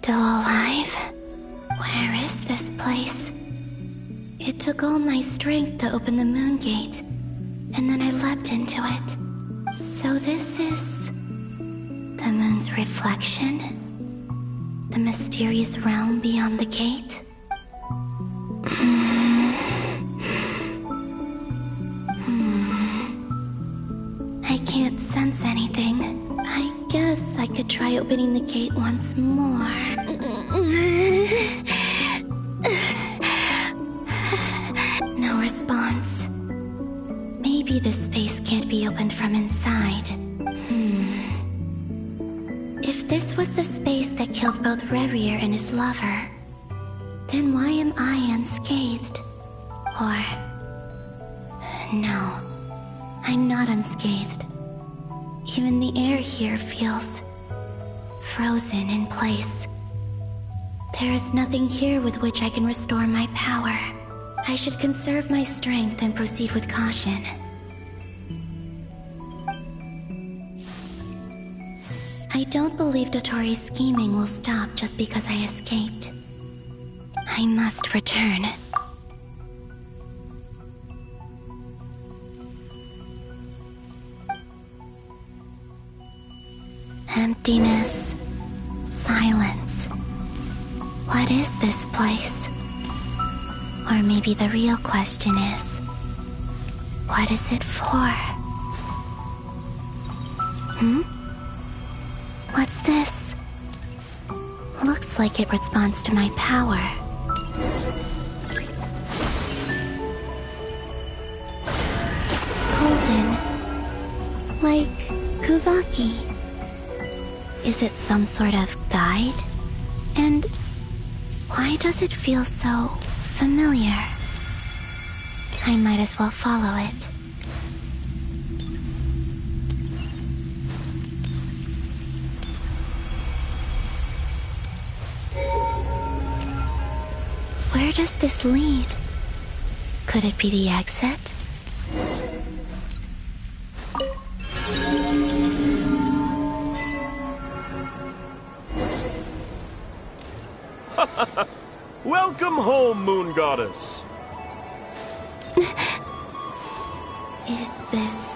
Still alive? Where is this place? It took all my strength to open the moon gate, and then I leapt into it. So this is... the moon's reflection? The mysterious realm beyond the gate? I can't sense anything. I guess I could try opening the gate once more. No response. Maybe this space can't be opened from inside. If this was the space that killed both Revier and his lover, then why am I unscathed? Or... no, I'm not unscathed. Even the air here feels... frozen in place. There is nothing here with which I can restore my power. I should conserve my strength and proceed with caution. I don't believe Dotori's scheming will stop just because I escaped. I must return. Emptiness. Silence. What is this place? Or maybe the real question is, what is it for? What's this? Looks like it responds to my power. Golden. Like Kuvaki. Is it some sort of guide? And why does it feel so familiar? I might as well follow it. Where does this lead? Could it be the exit? Welcome home, Moon Goddess. Is this...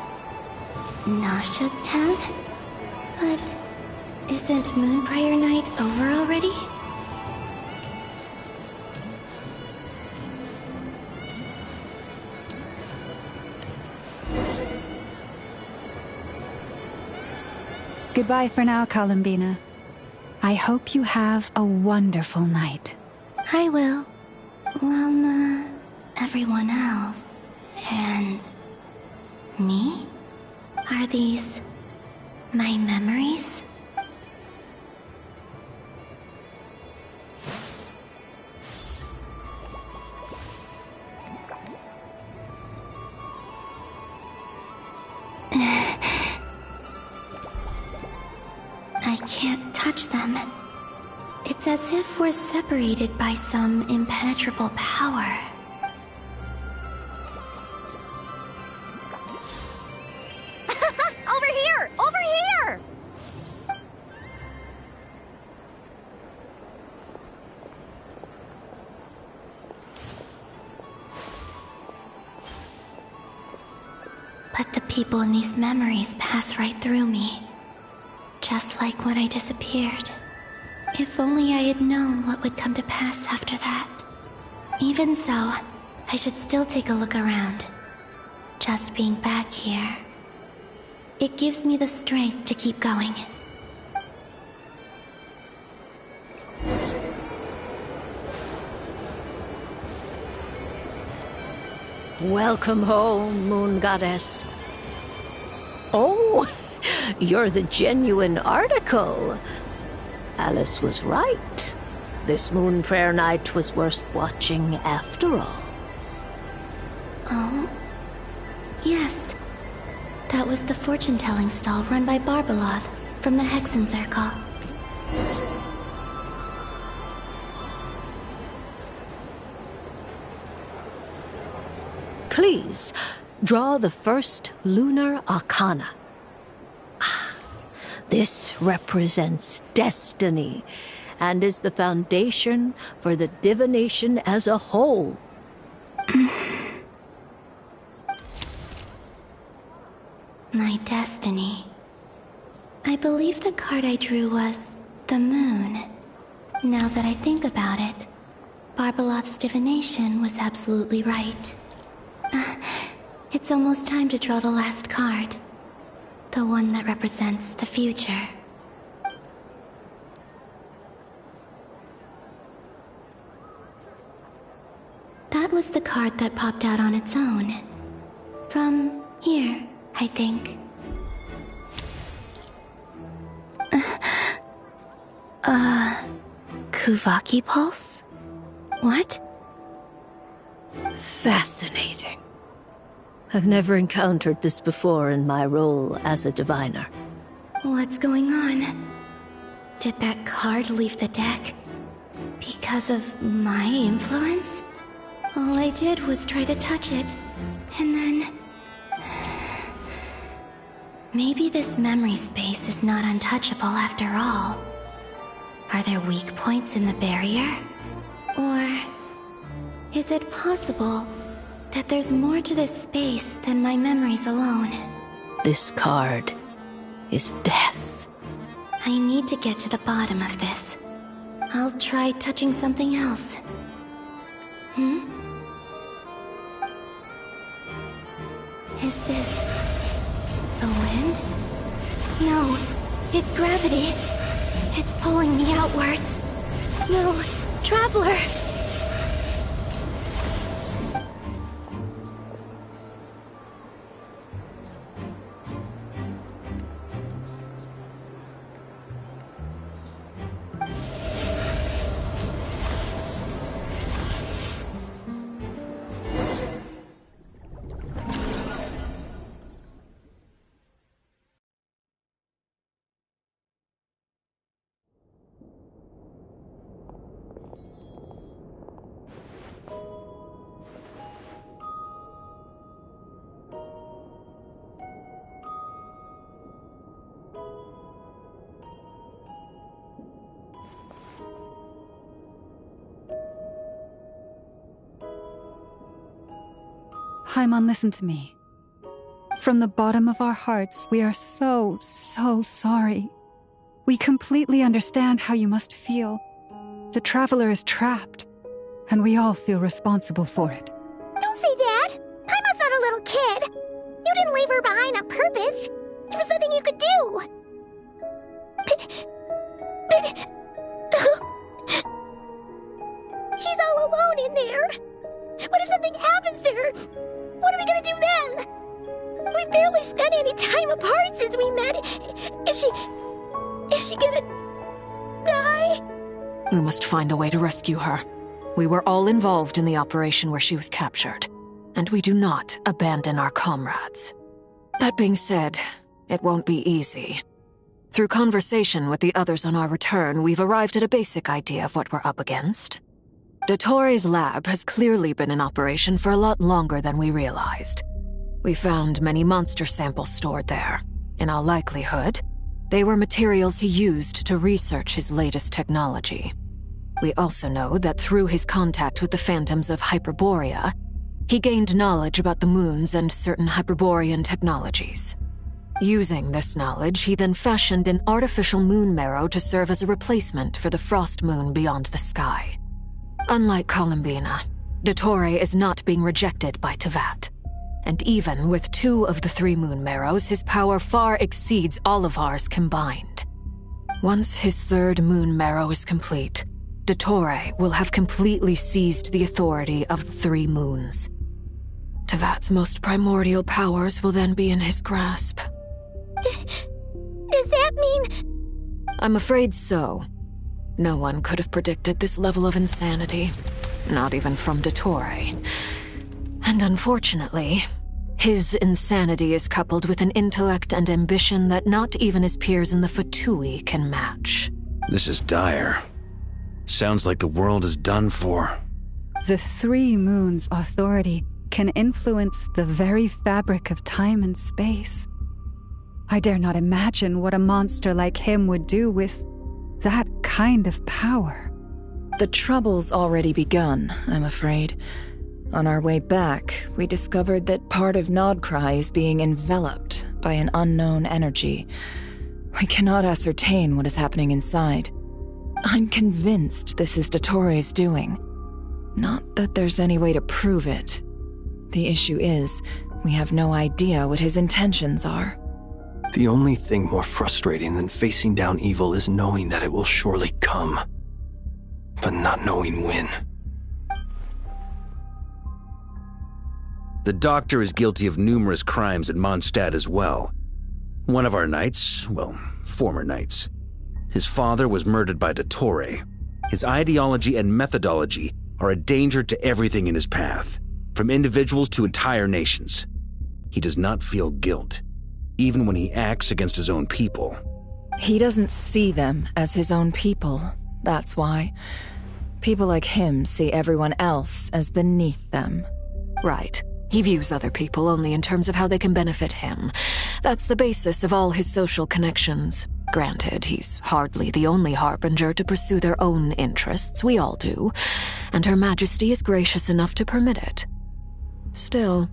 Nasha Town? But... isn't Moon Prayer Night over already? Goodbye for now, Columbina. I hope you have a wonderful night. I will. Everyone else. And... me? Are these... my memories? I can't touch them. It's as if we're separated by some impenetrable power. Over here! Over here! But the people in these memories pass right through me. Just like when I disappeared. If only I had known what would come to pass after that. Even so, I should still take a look around. Just being back here. It gives me the strength to keep going. Welcome home, Moon Goddess. Oh, you're the genuine article. Alice was right. This Moon Prayer Night was worth watching after all. Oh, yes. That was the fortune-telling stall run by Barbeloth from the Hexen Circle. Please, draw the first lunar arcana. This represents destiny and is the foundation for the divination as a whole. My destiny. I believe the card I drew was the moon. Now that I think about it, Barbeloth's divination was absolutely right. It's almost time to draw the last card. The one that represents the future. That was the card that popped out on its own. From here, I think. Kuvaki Pulse? What? Fascinating. I've never encountered this before in my role as a diviner. What's going on? Did that card leave the deck? Because of my influence? All I did was try to touch it, and then... Maybe this memory space is not untouchable after all. Are there weak points in the barrier? Or... is it possible that there's more to this space than my memories alone? This card is death. I need to get to the bottom of this. I'll try touching something else. Is this... the wind? No, it's gravity. It's pulling me outwards. No, Traveler! Paimon, listen to me. From the bottom of our hearts, we are so sorry. We completely understand how you must feel. The Traveler is trapped, and we all feel responsible for it. Don't say that! Paimon's not a little kid! You didn't leave her behind on purpose! There was nothing you could do! But... she's all alone in there! What if something happens to her? What are we gonna do then? We've barely spent any time apart since we met. Is she gonna die? We must find a way to rescue her. We were all involved in the operation where she was captured, and we do not abandon our comrades. That being said, it won't be easy. Through conversation with the others on our return, we've arrived at a basic idea of what we're up against. Dottore's lab has clearly been in operation for a lot longer than we realized. We found many monster samples stored there. In all likelihood, they were materials he used to research his latest technology. We also know that through his contact with the phantoms of Hyperborea, he gained knowledge about the moons and certain Hyperborean technologies. Using this knowledge, he then fashioned an artificial moon marrow to serve as a replacement for the frost moon beyond the sky. Unlike Columbina, Dottore is not being rejected by Teyvat. And even with 2 of the 3 moon marrows, his power far exceeds all of ours combined. Once his 3rd moon marrow is complete, Dottore will have completely seized the authority of the 3 moons. Teyvat's most primordial powers will then be in his grasp. Does that mean... I'm afraid so. No one could have predicted this level of insanity, not even from Dottore. And unfortunately, his insanity is coupled with an intellect and ambition that not even his peers in the Fatui can match. This is dire. Sounds like the world is done for. The 3 moons' authority can influence the very fabric of time and space. I dare not imagine what a monster like him would do with that kind of power. The trouble's already begun, I'm afraid. On our way back, we discovered that part of Nodcry is being enveloped by an unknown energy. We cannot ascertain what is happening inside. I'm convinced this is Dottore doing. Not that there's any way to prove it. The issue is, we have no idea what his intentions are. The only thing more frustrating than facing down evil is knowing that it will surely come, but not knowing when. The doctor is guilty of numerous crimes at Mondstadt as well. One of our knights, well, former knights. His father was murdered by Dottore. His ideology and methodology are a danger to everything in his path, from individuals to entire nations. He does not feel guilt, even when he acts against his own people. He doesn't see them as his own people, that's why. People like him see everyone else as beneath them. Right. He views other people only in terms of how they can benefit him. That's the basis of all his social connections. Granted, he's hardly the only harbinger to pursue their own interests. We all do. And Her Majesty is gracious enough to permit it. Still,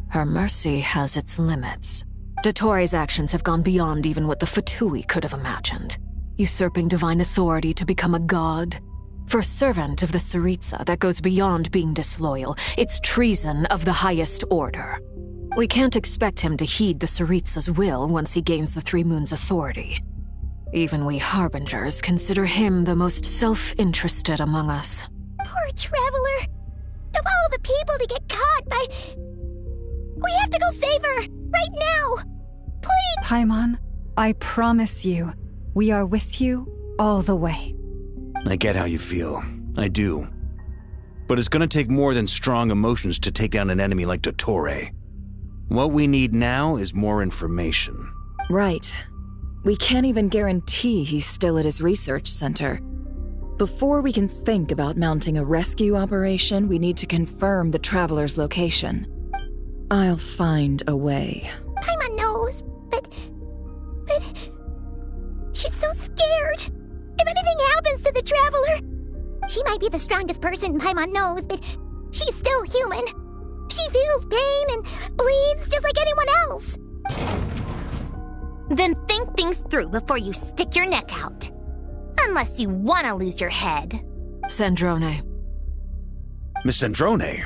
her mercy has its limits. Dottore's actions have gone beyond even what the Fatui could have imagined. Usurping divine authority to become a god. For a servant of the Tsaritsa, that goes beyond being disloyal. It's treason of the highest order. We can't expect him to heed the Tsaritsa's will once he gains the Three Moons' authority. Even we Harbingers consider him the most self-interested among us. Poor Traveler. Of all the people to get caught by... We have to go save her! Right now! Please! Paimon, I promise you, we are with you all the way. I get how you feel. I do. But it's gonna take more than strong emotions to take down an enemy like Dottore. What we need now is more information. Right. We can't even guarantee he's still at his research center. Before we can think about mounting a rescue operation, we need to confirm the Traveler's location. I'll find a way. Paimon knows, but... She's so scared. If anything happens to the Traveler... She might be the strongest person Paimon knows, but she's still human. She feels pain and bleeds just like anyone else. Then think things through before you stick your neck out. Unless you want to lose your head. Sandrone. Miss Sandrone,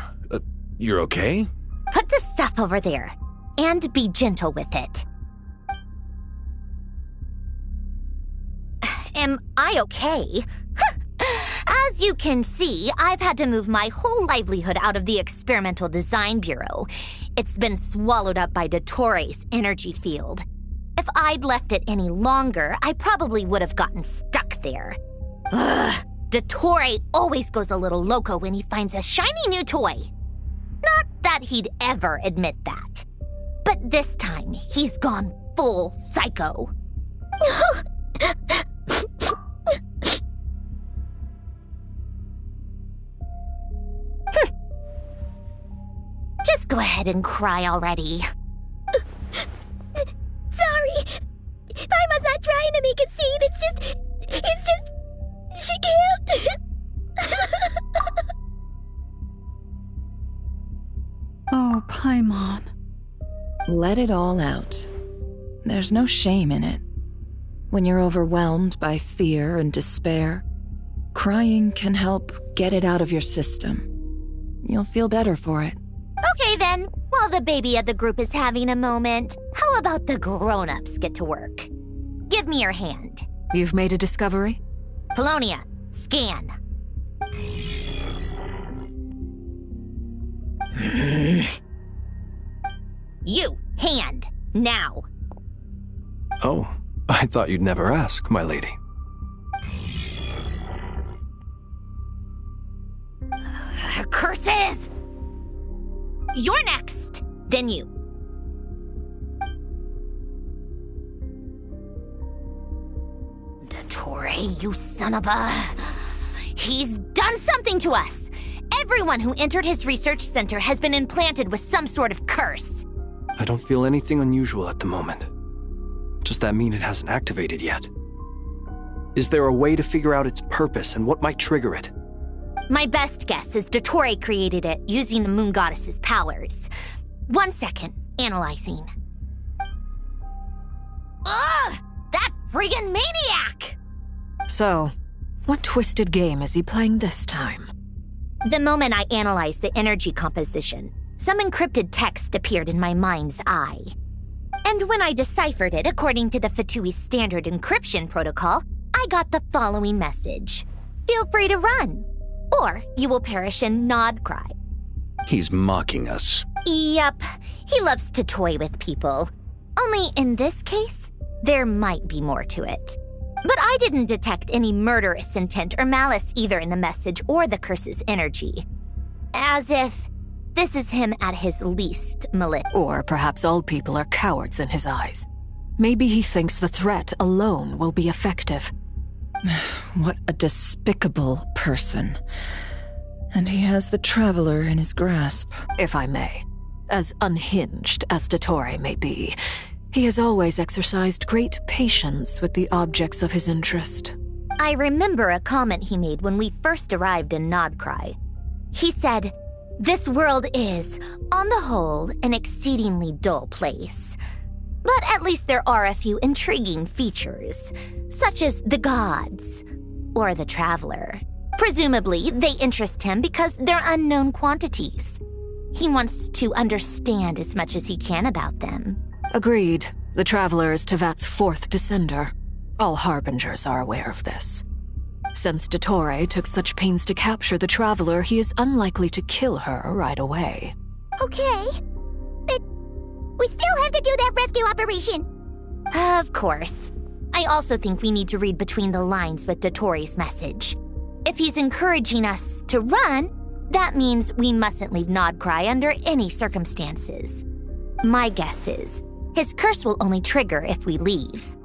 you're okay? Put the stuff over there, and be gentle with it. Am I okay? As you can see, I've had to move my whole livelihood out of the Experimental Design Bureau. It's been swallowed up by Dottore's energy field. If I'd left it any longer, I probably would have gotten stuck there. Ugh, Dottore always goes a little loco when he finds a shiny new toy. Not that he'd ever admit that. But this time, he's gone full psycho. Just go ahead and cry already. Sorry. Paimon's not trying to make it seem. It's just... She can't. Oh, Paimon. Let it all out. There's no shame in it. When you're overwhelmed by fear and despair, crying can help get it out of your system. You'll feel better for it. Okay then, while the baby of the group is having a moment, how about the grown-ups get to work? Give me your hand. You've made a discovery? Polonia, scan. You, hand, now. Oh, I thought you'd never ask, my lady. Curses! You're next, then you. Dottore, you son of a... He's done something to us! Everyone who entered his research center has been implanted with some sort of curse. I don't feel anything unusual at the moment. Does that mean it hasn't activated yet? Is there a way to figure out its purpose and what might trigger it? My best guess is Dottore created it using the moon goddess's powers. 1 second, analyzing. Ugh! That friggin' maniac! So, what twisted game is he playing this time? The moment I analyzed the energy composition, some encrypted text appeared in my mind's eye. And when I deciphered it according to the Fatui standard encryption protocol, I got the following message. Feel free to run, or you will perish in nod cry. He's mocking us. Yep, he loves to toy with people. Only in this case, there might be more to it. But I didn't detect any murderous intent or malice either in the message or the curse's energy. As if this is him at his least malicious. Or perhaps all people are cowards in his eyes. Maybe he thinks the threat alone will be effective. What a despicable person. And he has the Traveler in his grasp. If I may. As unhinged as Dottore may be, he has always exercised great patience with the objects of his interest. I remember a comment he made when we first arrived in Nodcry. He said, "This world is, on the whole, an exceedingly dull place. But at least there are a few intriguing features, such as the gods, or the Traveler. Presumably, they interest him because they're unknown quantities. He wants to understand as much as he can about them." Agreed. The Traveler is Tevat's fourth descender. All Harbingers are aware of this. Since Dottore took such pains to capture the Traveler, he is unlikely to kill her right away. Okay, but we still have to do that rescue operation. Of course. I also think we need to read between the lines with Dottore's message. If he's encouraging us to run, that means we mustn't leave Nodcry under any circumstances. My guess is, his curse will only trigger if we leave.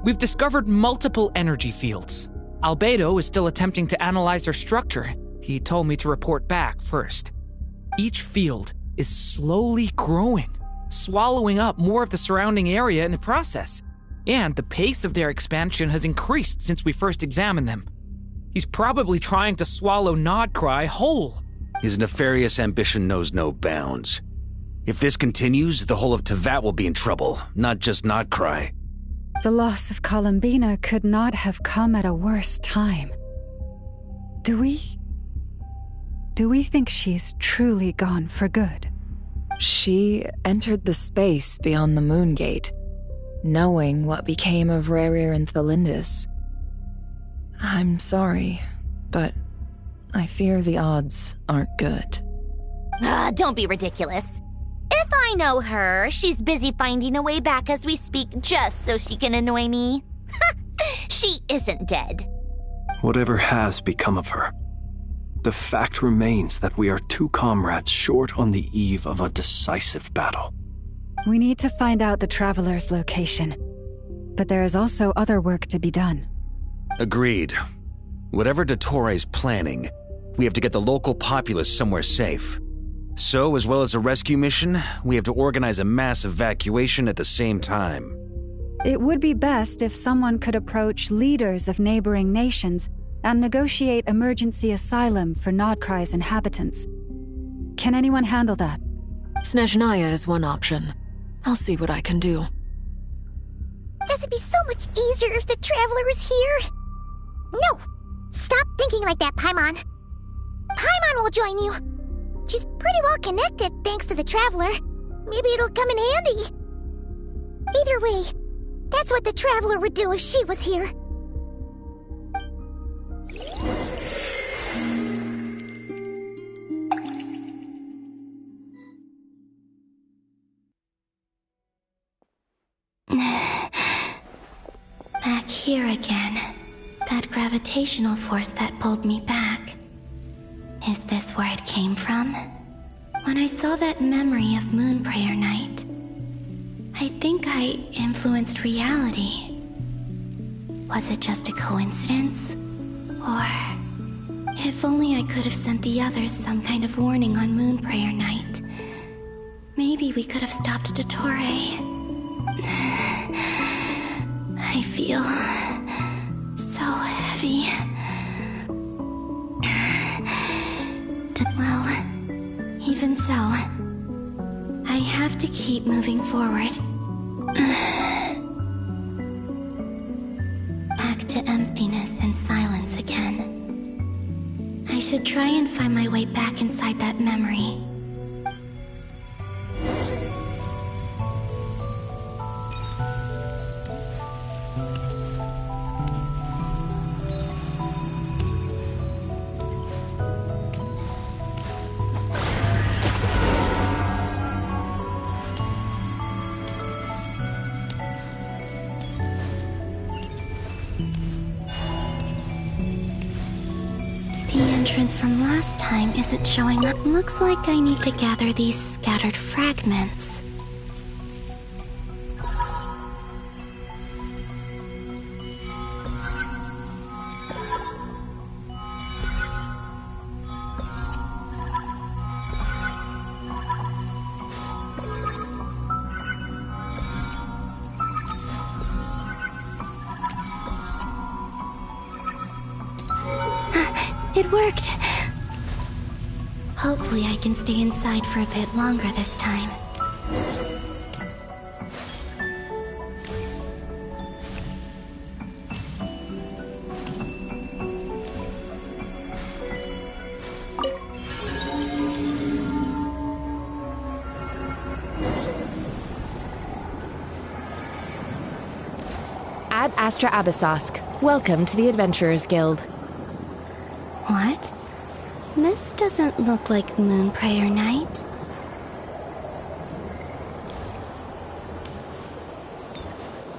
We've discovered multiple energy fields. Albedo is still attempting to analyze their structure. He told me to report back first. Each field is slowly growing, swallowing up more of the surrounding area in the process. And the pace of their expansion has increased since we first examined them. He's probably trying to swallow Nodcry whole. His nefarious ambition knows no bounds. If this continues, the whole of Tevat will be in trouble, not just Nodcry. The loss of Columbina could not have come at a worse time. Do we think she's truly gone for good? She entered the space beyond the Moon Gate, knowing what became of Rerir and Thelindis. I'm sorry, but I fear the odds aren't good. Don't be ridiculous. If I know her, she's busy finding a way back as we speak just so she can annoy me. She isn't dead. Whatever has become of her, the fact remains that we are two comrades short on the eve of a decisive battle. We need to find out the Traveler's location, but there is also other work to be done. Agreed. Whatever Dottore's planning, we have to get the local populace somewhere safe. So, as well as a rescue mission, we have to organize a mass evacuation at the same time. It would be best if someone could approach leaders of neighboring nations and negotiate emergency asylum for Nodcry's inhabitants. Can anyone handle that? Snezhnaya is one option. I'll see what I can do. This would be so much easier if the Traveler was here. No! Stop thinking like that, Paimon. Paimon will join you. She's pretty well connected thanks to the Traveler. Maybe it'll come in handy. Either way, that's what the Traveler would do if she was here. Back here again. That gravitational force that pulled me back. Is this where it came from? When I saw that memory of Moon Prayer Night, I think I influenced reality. Was it just a coincidence? Or if only I could have sent the others some kind of warning on Moon Prayer Night. Maybe we could have stopped Dottore. I feel so heavy. Well, even so, I have to keep moving forward. Back to emptiness and silence again. I should try and find my way back inside that memory. From last time isn't showing up. Looks like I need to gather these scattered fragments. It worked! Hopefully I can stay inside for a bit longer this time. Ad Astra Abyssosque. Welcome to the Adventurers Guild. What? This doesn't look like Moonprayer Night.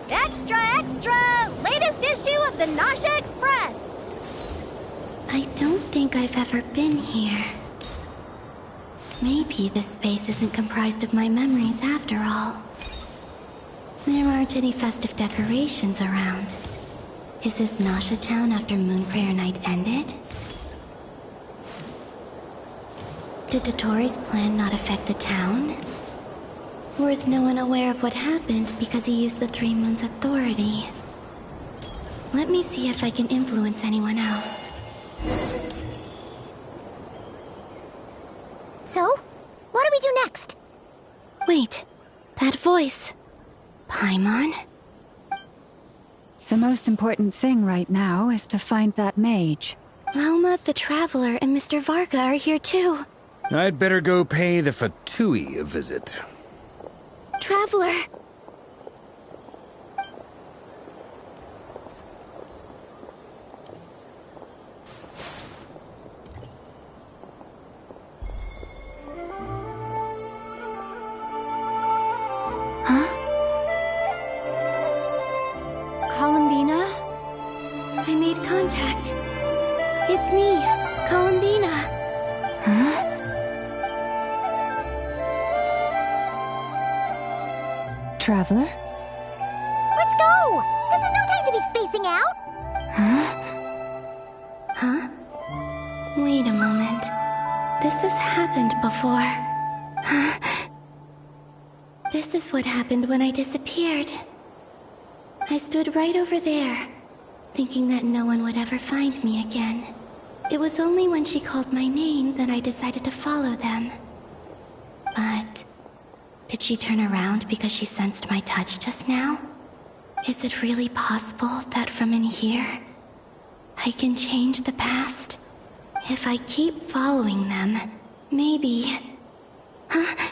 Extra, extra! Latest issue of the Nausea Express! I don't think I've ever been here. Maybe this space isn't comprised of my memories after all. There aren't any festive decorations around. Is this Nausea Town after Moonprayer Night ended? Did Dottore's plan not affect the town? Or is no one aware of what happened because he used the Three Moons' authority? Let me see if I can influence anyone else. So, what do we do next? Wait, that voice. Paimon? The most important thing right now is to find that mage. Lauma the Traveler and Mr. Varga are here too. I'd better go pay the Fatui a visit. Traveler! Huh? Columbina? I made contact. It's me, Columbina. Huh? Traveler? Let's go! This is no time to be spacing out! Huh? Wait a moment. This has happened before. This is what happened when I disappeared. I stood right over there, thinking that no one would ever find me again. It was only when she called my name that I decided to follow them. But did she turn around because she sensed my touch just now? Is it really possible that from in here, I can change the past? If I keep following them, maybe... Huh?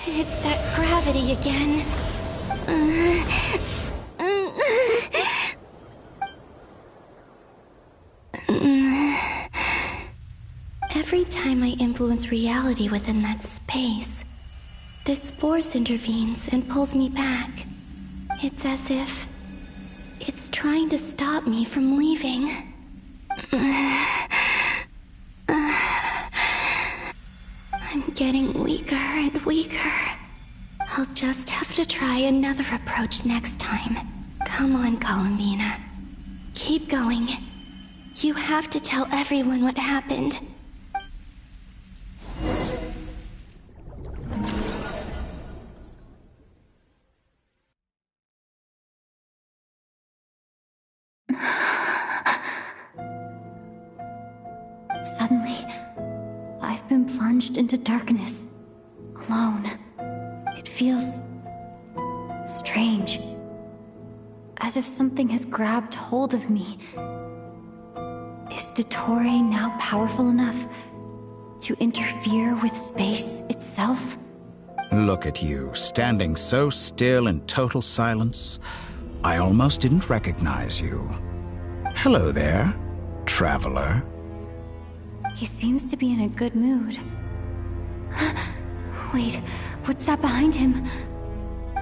It's that gravity again. Every time I influence reality within that space, this force intervenes and pulls me back. It's as if it's trying to stop me from leaving. I'm getting weaker and weaker. I'll just have to try another approach next time. Come on, Columbina. Keep going. You have to tell everyone what happened. Suddenly, I've been plunged into darkness, alone. It feels strange, as if something has grabbed hold of me. Is Dottore now powerful enough to interfere with space itself? Look at you, standing so still in total silence. I almost didn't recognize you. Hello there, traveler. He seems to be in a good mood. Wait, what's that behind him?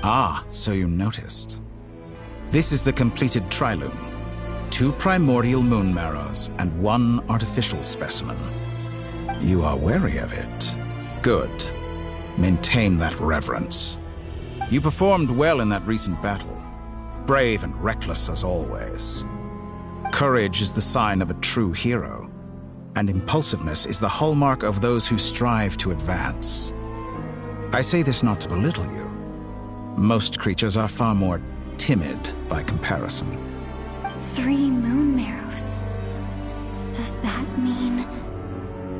Ah, so you noticed. This is the completed Triloom. 2 primordial moon marrows and 1 artificial specimen. You are wary of it. Good. Maintain that reverence. You performed well in that recent battle. Brave and reckless as always. Courage is the sign of a true hero, and impulsiveness is the hallmark of those who strive to advance. I say this not to belittle you. Most creatures are far more timid by comparison. 3 moon marrows. Does that mean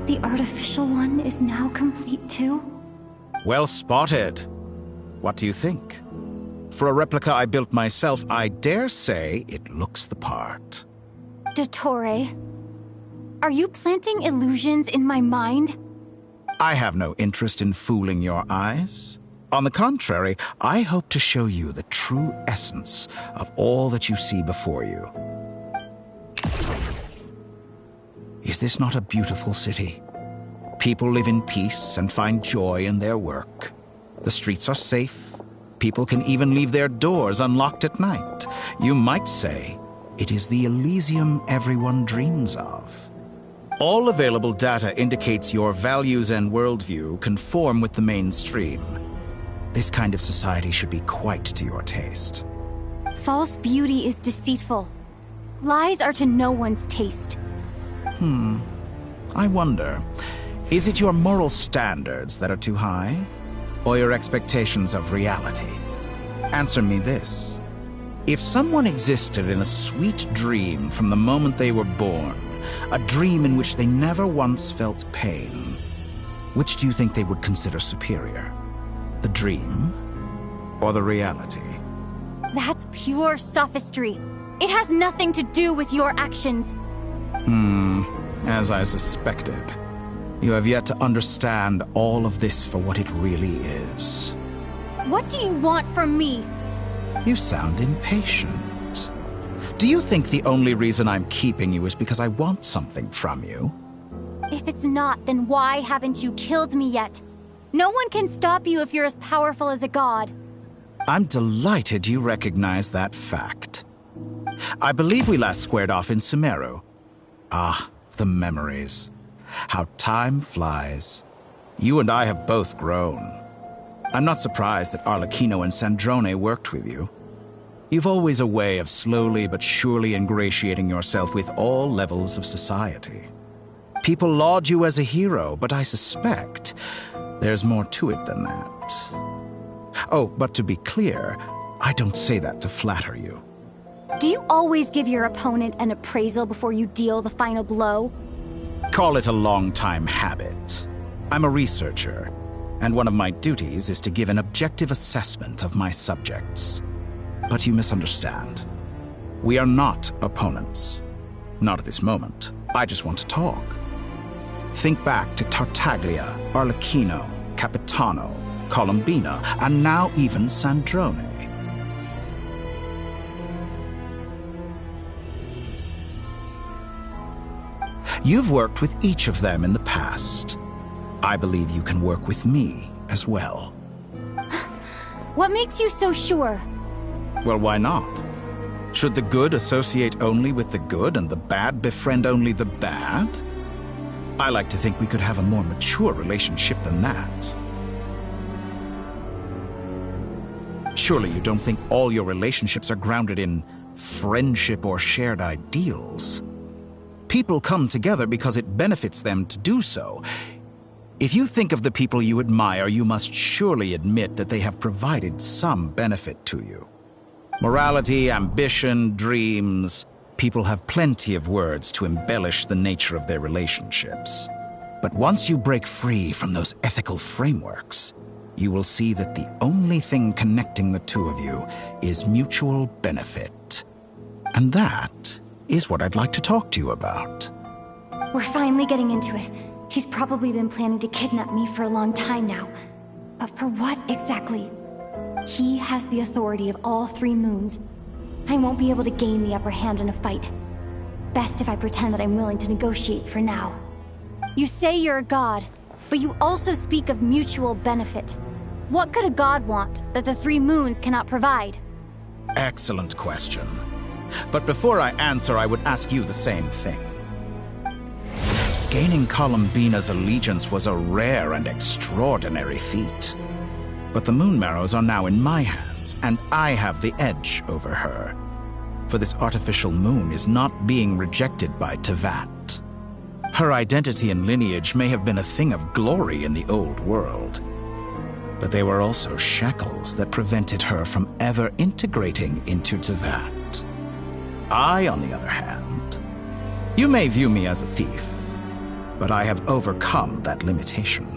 the artificial one is now complete too? Well spotted. What do you think? For a replica I built myself, I dare say it looks the part. Dottore, are you planting illusions in my mind? I have no interest in fooling your eyes. On the contrary, I hope to show you the true essence of all that you see before you. Is this not a beautiful city? People live in peace and find joy in their work. The streets are safe. People can even leave their doors unlocked at night. You might say it is the Elysium everyone dreams of. All available data indicates your values and worldview conform with the mainstream. This kind of society should be quite to your taste. False beauty is deceitful. Lies are to no one's taste. I wonder, is it your moral standards that are too high? Or your expectations of reality? Answer me this. If someone existed in a sweet dream from the moment they were born, a dream in which they never once felt pain, which do you think they would consider superior? The dream or the reality? That's pure sophistry. It has nothing to do with your actions. As I suspected. You have yet to understand all of this for what it really is. What do you want from me? You sound impatient. Do you think the only reason I'm keeping you is because I want something from you? If it's not, then why haven't you killed me yet? No one can stop you if you're as powerful as a god. I'm delighted you recognize that fact. I believe we last squared off in Sumeru. Ah, the memories. How time flies. You and I have both grown. I'm not surprised that Arlecchino and Sandrone worked with you. You've always a way of slowly but surely ingratiating yourself with all levels of society. People laud you as a hero, but I suspect there's more to it than that. Oh, but to be clear, I don't say that to flatter you. Do you always give your opponent an appraisal before you deal the final blow? Call it a long-time habit. I'm a researcher, and one of my duties is to give an objective assessment of my subjects. But you misunderstand. We are not opponents. Not at this moment. I just want to talk. Think back to Tartaglia, Arlecchino, Capitano, Colombina, and now even Sandrone. You've worked with each of them in the past. I believe you can work with me as well. What makes you so sure? Well, why not? Should the good associate only with the good and the bad befriend only the bad? I like to think we could have a more mature relationship than that. Surely you don't think all your relationships are grounded in friendship or shared ideals? People come together because it benefits them to do so. If you think of the people you admire, you must surely admit that they have provided some benefit to you. Morality, ambition, dreams. people have plenty of words to embellish the nature of their relationships. But once you break free from those ethical frameworks, you will see that the only thing connecting the two of you is mutual benefit. And that is what I'd like to talk to you about. We're finally getting into it. He's probably been planning to kidnap me for a long time now. But for what exactly? He has the authority of all 3 moons. I won't be able to gain the upper hand in a fight. Best if I pretend that I'm willing to negotiate for now. You say you're a god, but you also speak of mutual benefit. What could a god want that the 3 moons cannot provide? Excellent question. But before I answer, I would ask you the same thing. Gaining Columbina's allegiance was a rare and extraordinary feat. But the Moon Marrows are now in my hands, and I have the edge over her. For this artificial moon is not being rejected by playThrought. Her identity and lineage may have been a thing of glory in the old world, but they were also shackles that prevented her from ever integrating into playThrought. I, on the other hand, you may view me as a thief, but I have overcome that limitation.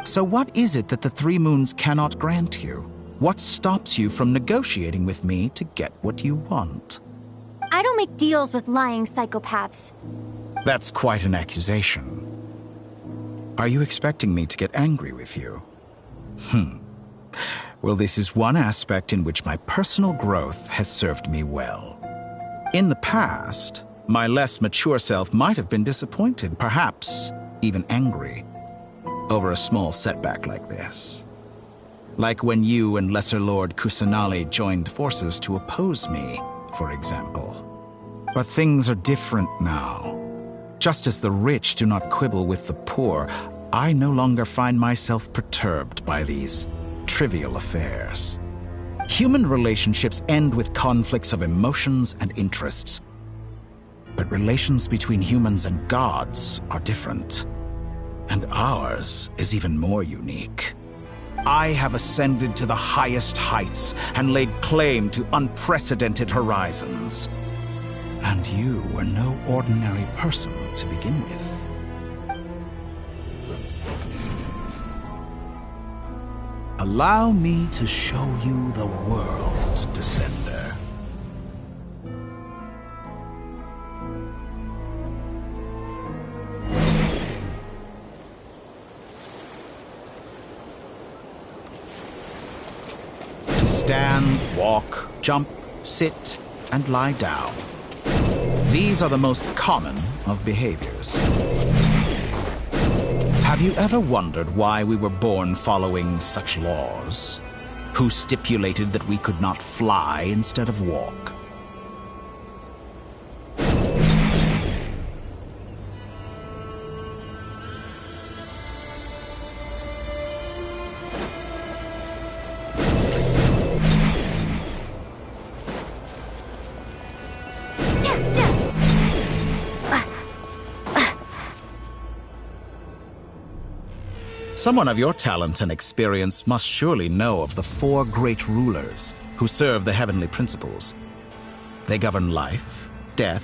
So what is it that the 3 moons cannot grant you? What stops you from negotiating with me to get what you want? I don't make deals with lying psychopaths. That's quite an accusation. Are you expecting me to get angry with you? Well, this is one aspect in which my personal growth has served me well. In the past, my less mature self might have been disappointed, perhaps even angry, over a small setback like this. Like when you and Lesser Lord Kusanali joined forces to oppose me, for example. But things are different now. Just as the rich do not quibble with the poor, I no longer find myself perturbed by these trivial affairs. Human relationships end with conflicts of emotions and interests. But relations between humans and gods are different. And ours is even more unique. I have ascended to the highest heights and laid claim to unprecedented horizons. And you were no ordinary person to begin with. Allow me to show you the world, Descender. To stand, walk, jump, sit, and lie down. These are the most common of behaviors. Have you ever wondered why we were born following such laws? Who stipulated that we could not fly instead of walk? Someone of your talent and experience must surely know of the 4 great rulers who serve the heavenly principles. They govern life, death,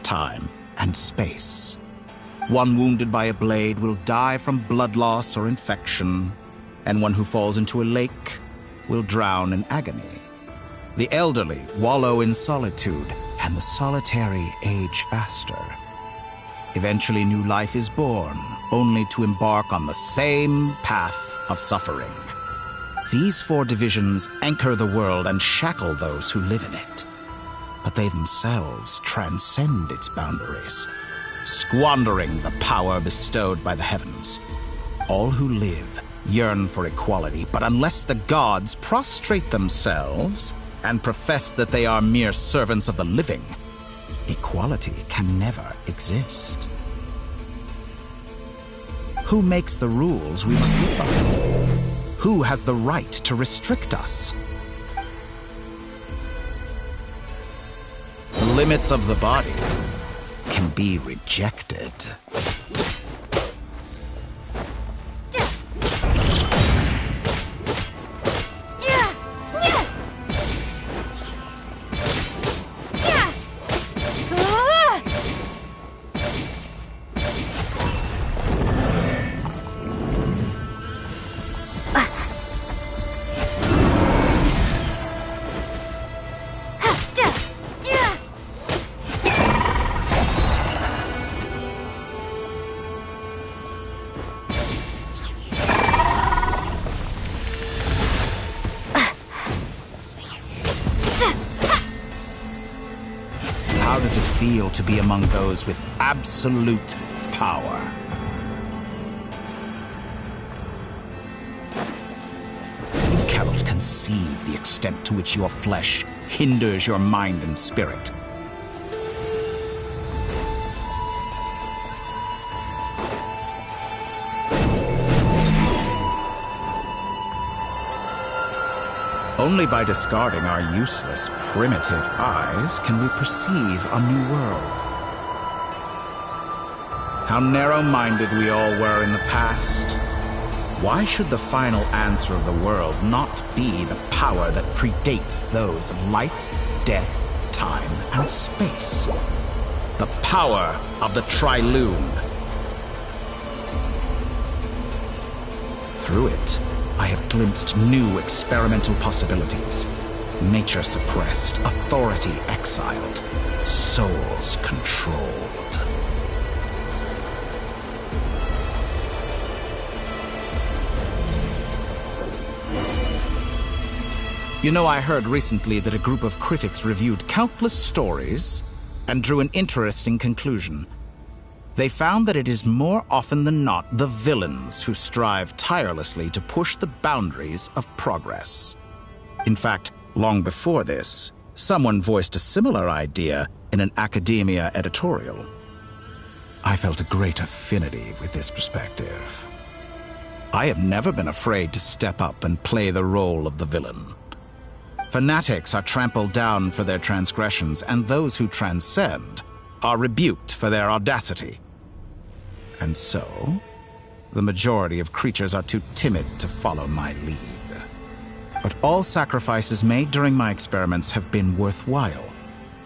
time, and space. One wounded by a blade will die from blood loss or infection, and one who falls into a lake will drown in agony. The elderly wallow in solitude, and the solitary age faster. Eventually, new life is born, only to embark on the same path of suffering. These 4 divisions anchor the world and shackle those who live in it. But they themselves transcend its boundaries, squandering the power bestowed by the heavens. All who live yearn for equality, but unless the gods prostrate themselves and profess that they are mere servants of the living, equality can never exist. Who makes the rules we must live by? Who has the right to restrict us? The limits of the body can be rejected. How does it feel to be among those with absolute power? You cannot conceive the extent to which your flesh hinders your mind and spirit. Only by discarding our useless, primitive eyes can we perceive a new world. How narrow-minded we all were in the past. Why should the final answer of the world not be the power that predates those of life, death, time, and space? The power of the Trilune. Through it, I have glimpsed new experimental possibilities. Nature suppressed, authority exiled, souls controlled. You know, I heard recently that a group of critics reviewed countless stories and drew an interesting conclusion. They found that it is more often than not the villains who strive tirelessly to push the boundaries of progress. In fact, long before this, someone voiced a similar idea in an academia editorial. I felt a great affinity with this perspective. I have never been afraid to step up and play the role of the villain. Fanatics are trampled down for their transgressions, and those who transcend are rebuked for their audacity. And so, the majority of creatures are too timid to follow my lead. But all sacrifices made during my experiments have been worthwhile,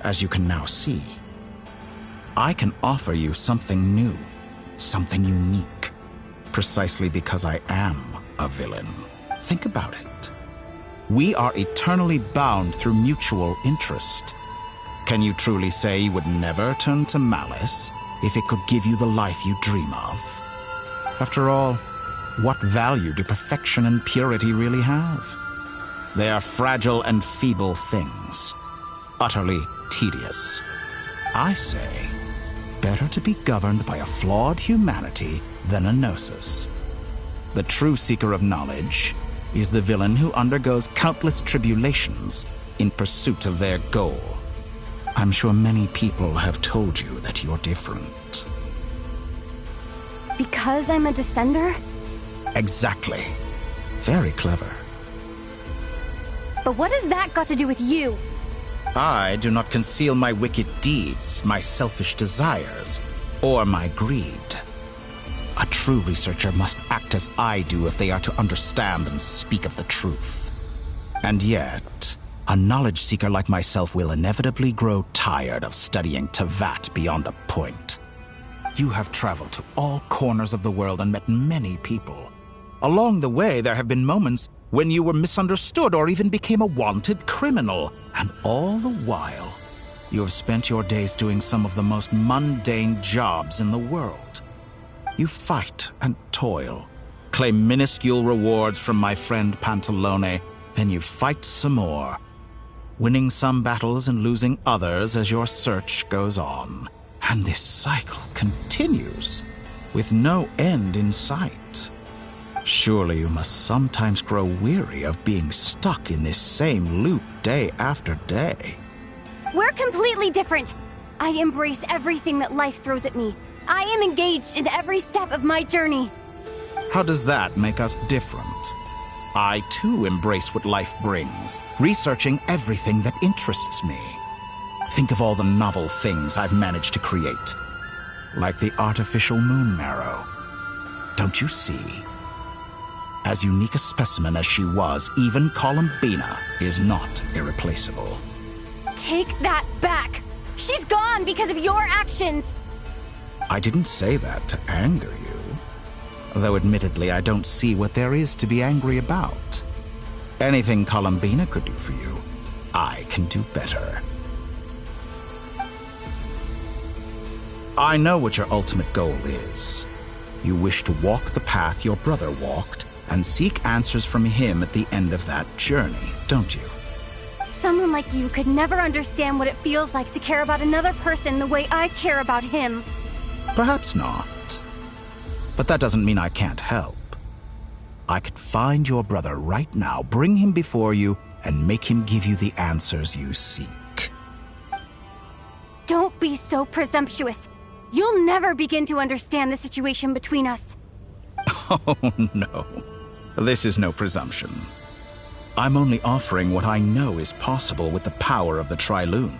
as you can now see. I can offer you something new, something unique, precisely because I am a villain. Think about it. We are eternally bound through mutual interest. Can you truly say you would never turn to malice if it could give you the life you dream of? After all, what value do perfection and purity really have? They are fragile and feeble things, utterly tedious. I say, better to be governed by a flawed humanity than a gnosis. The true seeker of knowledge is the villain who undergoes countless tribulations in pursuit of their goal. I'm sure many people have told you that you're different. Because I'm a descender? Exactly. Very clever. But what has that got to do with you? I do not conceal my wicked deeds, my selfish desires, or my greed. A true researcher must act as I do if they are to understand and speak of the truth. And yet, a knowledge seeker like myself will inevitably grow tired of studying Teyvat beyond a point. You have traveled to all corners of the world and met many people. Along the way, there have been moments when you were misunderstood or even became a wanted criminal. And all the while, you have spent your days doing some of the most mundane jobs in the world. You fight and toil, claim minuscule rewards from my friend Pantalone, then you fight some more, winning some battles and losing others as your search goes on. And this cycle continues, with no end in sight. Surely you must sometimes grow weary of being stuck in this same loop day after day. We're completely different. I embrace everything that life throws at me. I am engaged in every step of my journey. How does that make us different? I too embrace what life brings, researching everything that interests me. Think of all the novel things I've managed to create, like the artificial moon marrow. Don't you see? As unique a specimen as she was, even Columbina is not irreplaceable. Take that back! She's gone because of your actions! I didn't say that to anger you. Though admittedly, I don't see what there is to be angry about. Anything Columbina could do for you, I can do better. I know what your ultimate goal is. You wish to walk the path your brother walked and seek answers from him at the end of that journey, don't you? Someone like you could never understand what it feels like to care about another person the way I care about him. Perhaps not. But that doesn't mean I can't help. I could find your brother right now, bring him before you, and make him give you the answers you seek. Don't be so presumptuous. You'll never begin to understand the situation between us. Oh, no. This is no presumption. I'm only offering what I know is possible with the power of the Triloon.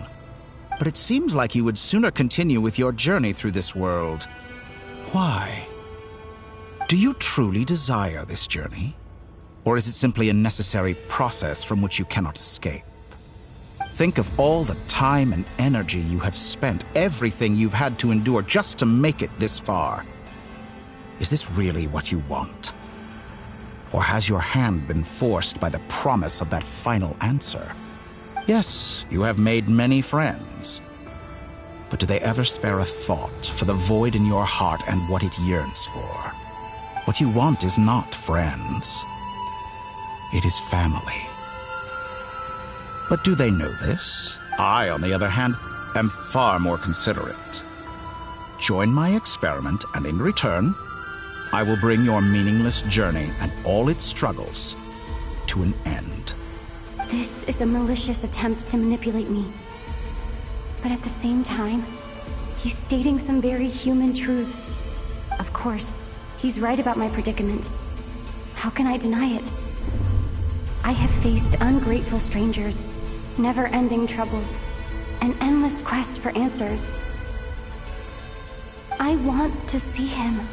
But it seems like you would sooner continue with your journey through this world. Why? Do you truly desire this journey? Or is it simply a necessary process from which you cannot escape? Think of all the time and energy you have spent, everything you've had to endure just to make it this far. Is this really what you want? Or has your hand been forced by the promise of that final answer? Yes, you have made many friends. But do they ever spare a thought for the void in your heart and what it yearns for? What you want is not friends. It is family. But do they know this? I, on the other hand, am far more considerate. Join my experiment, and in return, I will bring your meaningless journey and all its struggles to an end. This is a malicious attempt to manipulate me. But at the same time, he's stating some very human truths. Of course, he's right about my predicament. How can I deny it? I have faced ungrateful strangers, never-ending troubles, an endless quest for answers. I want to see him.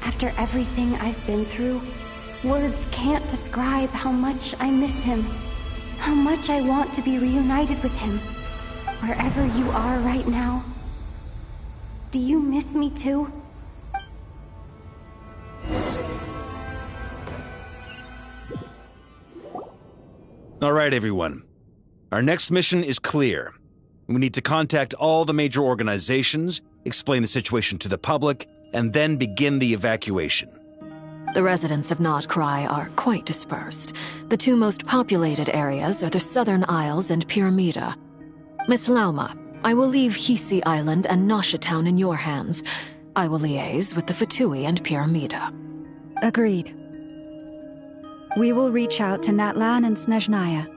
After everything I've been through, words can't describe how much I miss him, how much I want to be reunited with him. Wherever you are right now, do you miss me too? All right, everyone. Our next mission is clear. We need to contact all the major organizations, explain the situation to the public, and then begin the evacuation. The residents of Notcry are quite dispersed. The two most populated areas are the Southern Isles and Pyramida. Miss Lauma, I will leave Hisi Island and Nasha Town in your hands. I will liaise with the Fatui and Pyramida. Agreed. We will reach out to Natlan and Snezhnaya.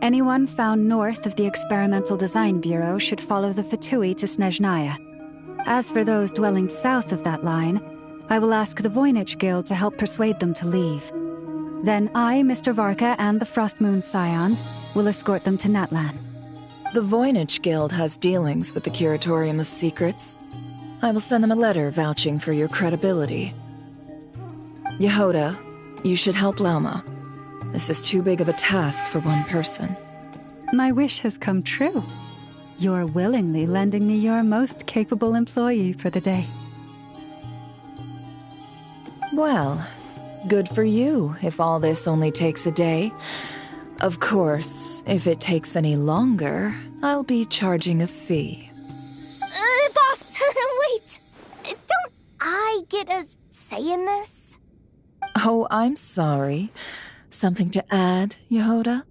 Anyone found north of the Experimental Design Bureau should follow the Fatui to Snezhnaya. As for those dwelling south of that line, I will ask the Voynich Guild to help persuade them to leave. Then I, Mr. Varka, and the Frostmoon Scions will escort them to Natlan. The Voynich Guild has dealings with the Curatorium of Secrets. I will send them a letter vouching for your credibility. Yehoda, you should help Lauma. This is too big of a task for one person. My wish has come true. You're willingly lending me your most capable employee for the day. Well, good for you if all this only takes a day. Of course, if it takes any longer, I'll be charging a fee. Boss, wait! Don't I get a say in this? Oh, I'm sorry. Something to add, Yehoda?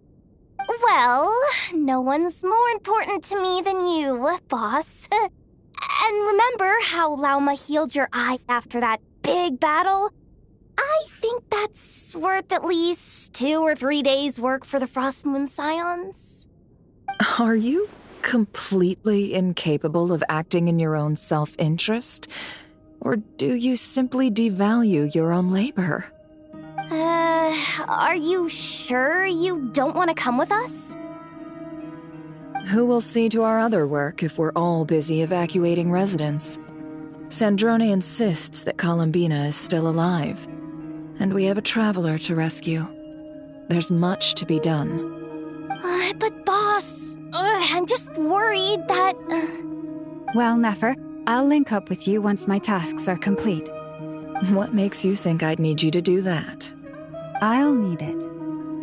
Well, no one's more important to me than you, boss. And remember how Lauma healed your eyes after that big battle? I think that's worth at least 2 or 3 days' work for the Frostmoon Scions. Are you completely incapable of acting in your own self-interest? Or do you simply devalue your own labor? Are you sure you don't want to come with us? Who will see to our other work if we're all busy evacuating residents? Sandrone insists that Columbina is still alive, and we have a traveler to rescue. There's much to be done. But boss, I'm just worried that... Well, Nefer, I'll link up with you once my tasks are complete. What makes you think I'd need you to do that? I'll need it.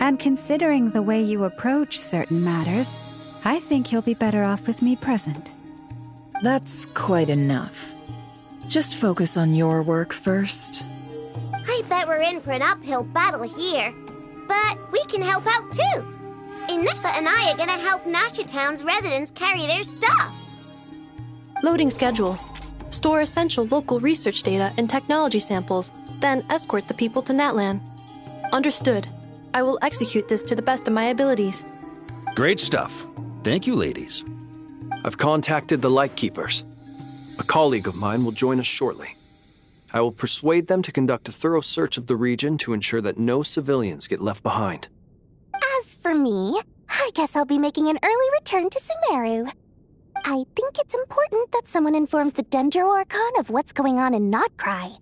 And considering the way you approach certain matters, I think you'll be better off with me present. That's quite enough. Just focus on your work first. I bet we're in for an uphill battle here. But we can help out too. Nefa and I are gonna help Nasha Town's residents carry their stuff. Loading schedule. Store essential local research data and technology samples, then escort the people to Natlan. Understood. I will execute this to the best of my abilities. Great stuff. Thank you, ladies. I've contacted the Lightkeepers. A colleague of mine will join us shortly. I will persuade them to conduct a thorough search of the region to ensure that no civilians get left behind. As for me, I guess I'll be making an early return to Sumeru. I think it's important that someone informs the Dendro Archon of what's going on in Notcry.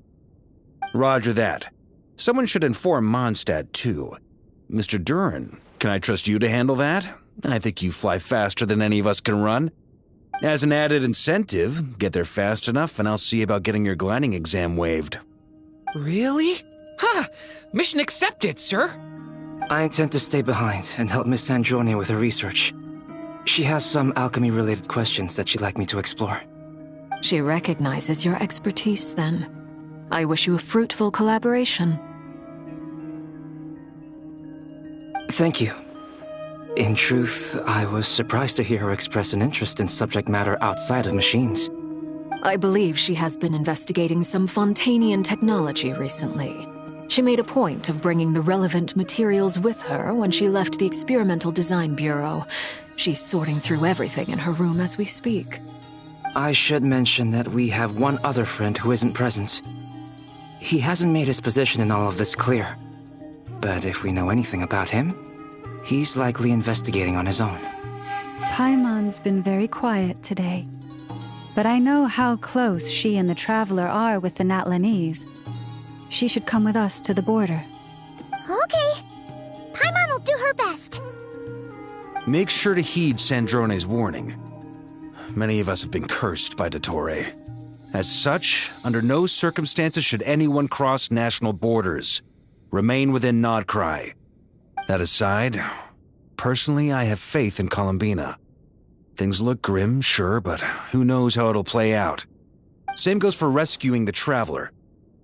Roger that. Someone should inform Mondstadt, too. Mr. Durin, can I trust you to handle that? I think you fly faster than any of us can run. As an added incentive, get there fast enough and I'll see about getting your gliding exam waived. Really? Ha! Mission accepted, sir. I intend to stay behind and help Miss Sandrone with her research. She has some alchemy-related questions that she'd like me to explore. She recognizes your expertise, then. I wish you a fruitful collaboration. Thank you. In truth, I was surprised to hear her express an interest in subject matter outside of machines. I believe she has been investigating some Fontanian technology recently. She made a point of bringing the relevant materials with her when she left the Experimental Design Bureau. She's sorting through everything in her room as we speak. I should mention that we have one other friend who isn't present. He hasn't made his position in all of this clear. But if we know anything about him, he's likely investigating on his own. Paimon's been very quiet today. But I know how close she and the Traveler are with the Natlanese. She should come with us to the border. Okay. Paimon will do her best. Make sure to heed Sandrone's warning. Many of us have been cursed by Dottore. As such, under no circumstances should anyone cross national borders. Remain within Notcry. That aside, personally I have faith in Columbina. Things look grim, sure, but who knows how it'll play out. Same goes for rescuing the Traveler.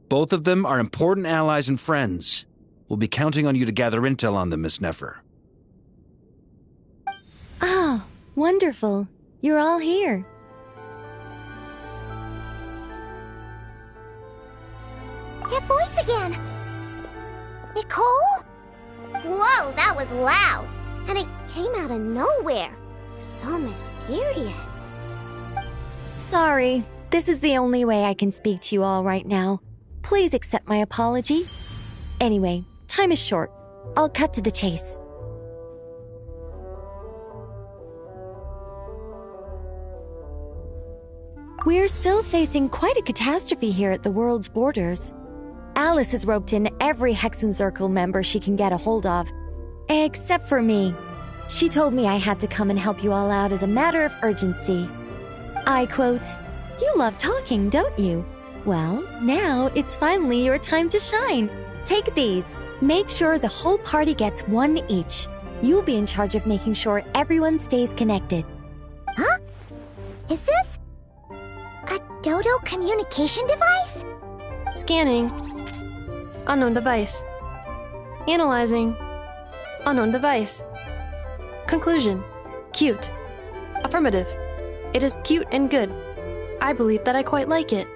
Both of them are important allies and friends. We'll be counting on you to gather intel on them, Miss Nefer. Oh, wonderful. You're all here. That voice again! Nicole? Whoa, that was loud! And it came out of nowhere. So mysterious. Sorry, this is the only way I can speak to you all right now. Please accept my apology. Anyway, time is short. I'll cut to the chase. We're still facing quite a catastrophe here at the world's borders. Alice has roped in every Hexencircle member she can get a hold of. Except for me. She told me I had to come and help you all out as a matter of urgency. I quote, "You love talking, don't you? Well, now it's finally your time to shine. Take these. Make sure the whole party gets one each. You'll be in charge of making sure everyone stays connected." Huh? Is this a Dodo communication device? Scanning. Unknown device. Analyzing. Unknown device. Conclusion. Cute. Affirmative. It is cute and good. I believe that I quite like it.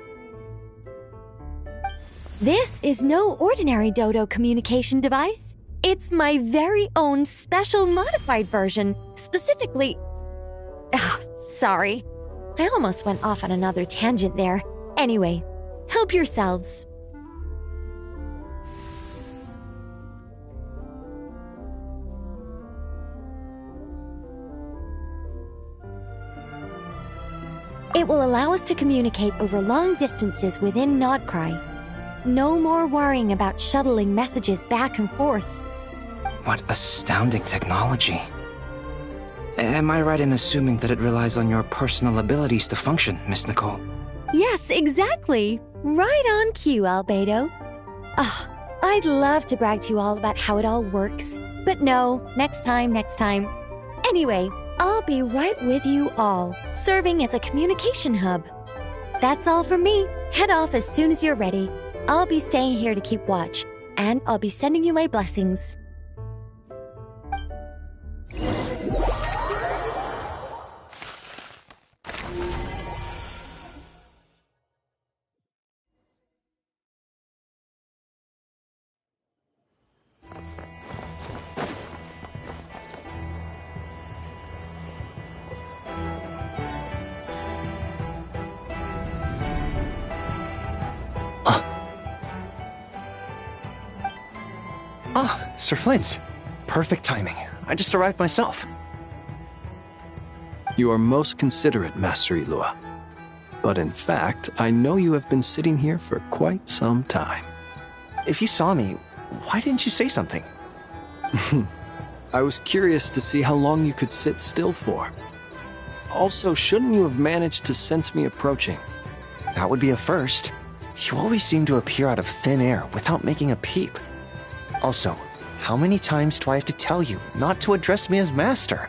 This is no ordinary Dodo communication device. It's my very own special modified version, specifically... Oh, sorry. I almost went off on another tangent there. Anyway, help yourselves. It will allow us to communicate over long distances within Notcry. No more worrying about shuttling messages back and forth. What astounding technology. Am I right in assuming that it relies on your personal abilities to function, Miss Nicole? Yes, exactly. Right on cue, Albedo. Ah, I'd love to brag to you all about how it all works. But no, next time. Anyway, I'll be right with you all, serving as a communication hub. That's all from me. Head off as soon as you're ready. I'll be staying here to keep watch, and I'll be sending you my blessings. Sir Flint. Perfect timing. I just arrived myself. You are most considerate, Master Ilua. But in fact, I know you have been sitting here for quite some time. If you saw me, why didn't you say something? I was curious to see how long you could sit still for. Also, shouldn't you have managed to sense me approaching? That would be a first. You always seem to appear out of thin air without making a peep. Also, how many times do I have to tell you not to address me as master?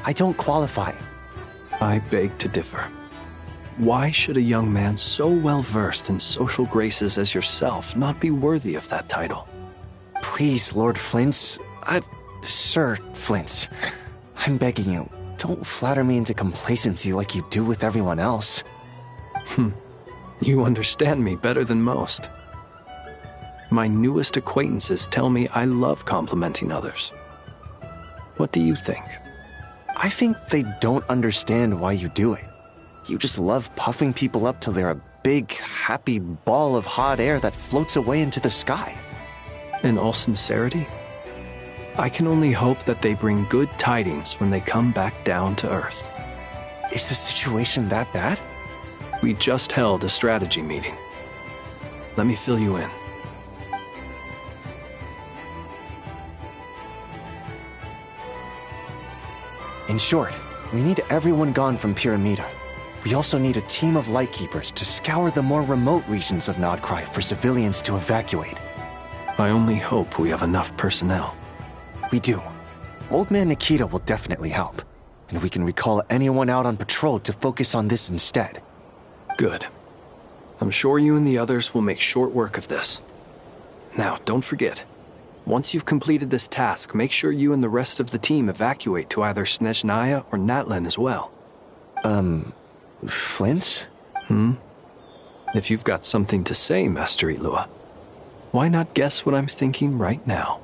I don't qualify. I beg to differ. Why should a young man so well versed in social graces as yourself not be worthy of that title? Please, Lord Flint. Sir Flint. I'm begging you, don't flatter me into complacency like you do with everyone else. You understand me better than most. My newest acquaintances tell me I love complimenting others. What do you think? I think they don't understand why you do it. You just love puffing people up till they're a big, happy ball of hot air that floats away into the sky. In all sincerity, I can only hope that they bring good tidings when they come back down to Earth. Is the situation that bad? We just held a strategy meeting. Let me fill you in. In short, we need everyone gone from Pyramida. We also need a team of Lightkeepers to scour the more remote regions of Nodcry for civilians to evacuate. I only hope we have enough personnel. We do. Old Man Nikita will definitely help, and we can recall anyone out on patrol to focus on this instead. Good. I'm sure you and the others will make short work of this. Now, don't forget, once you've completed this task, make sure you and the rest of the team evacuate to either Snezhnaya or Natlan as well. Flint? If you've got something to say, Master Ilua, why not guess what I'm thinking right now?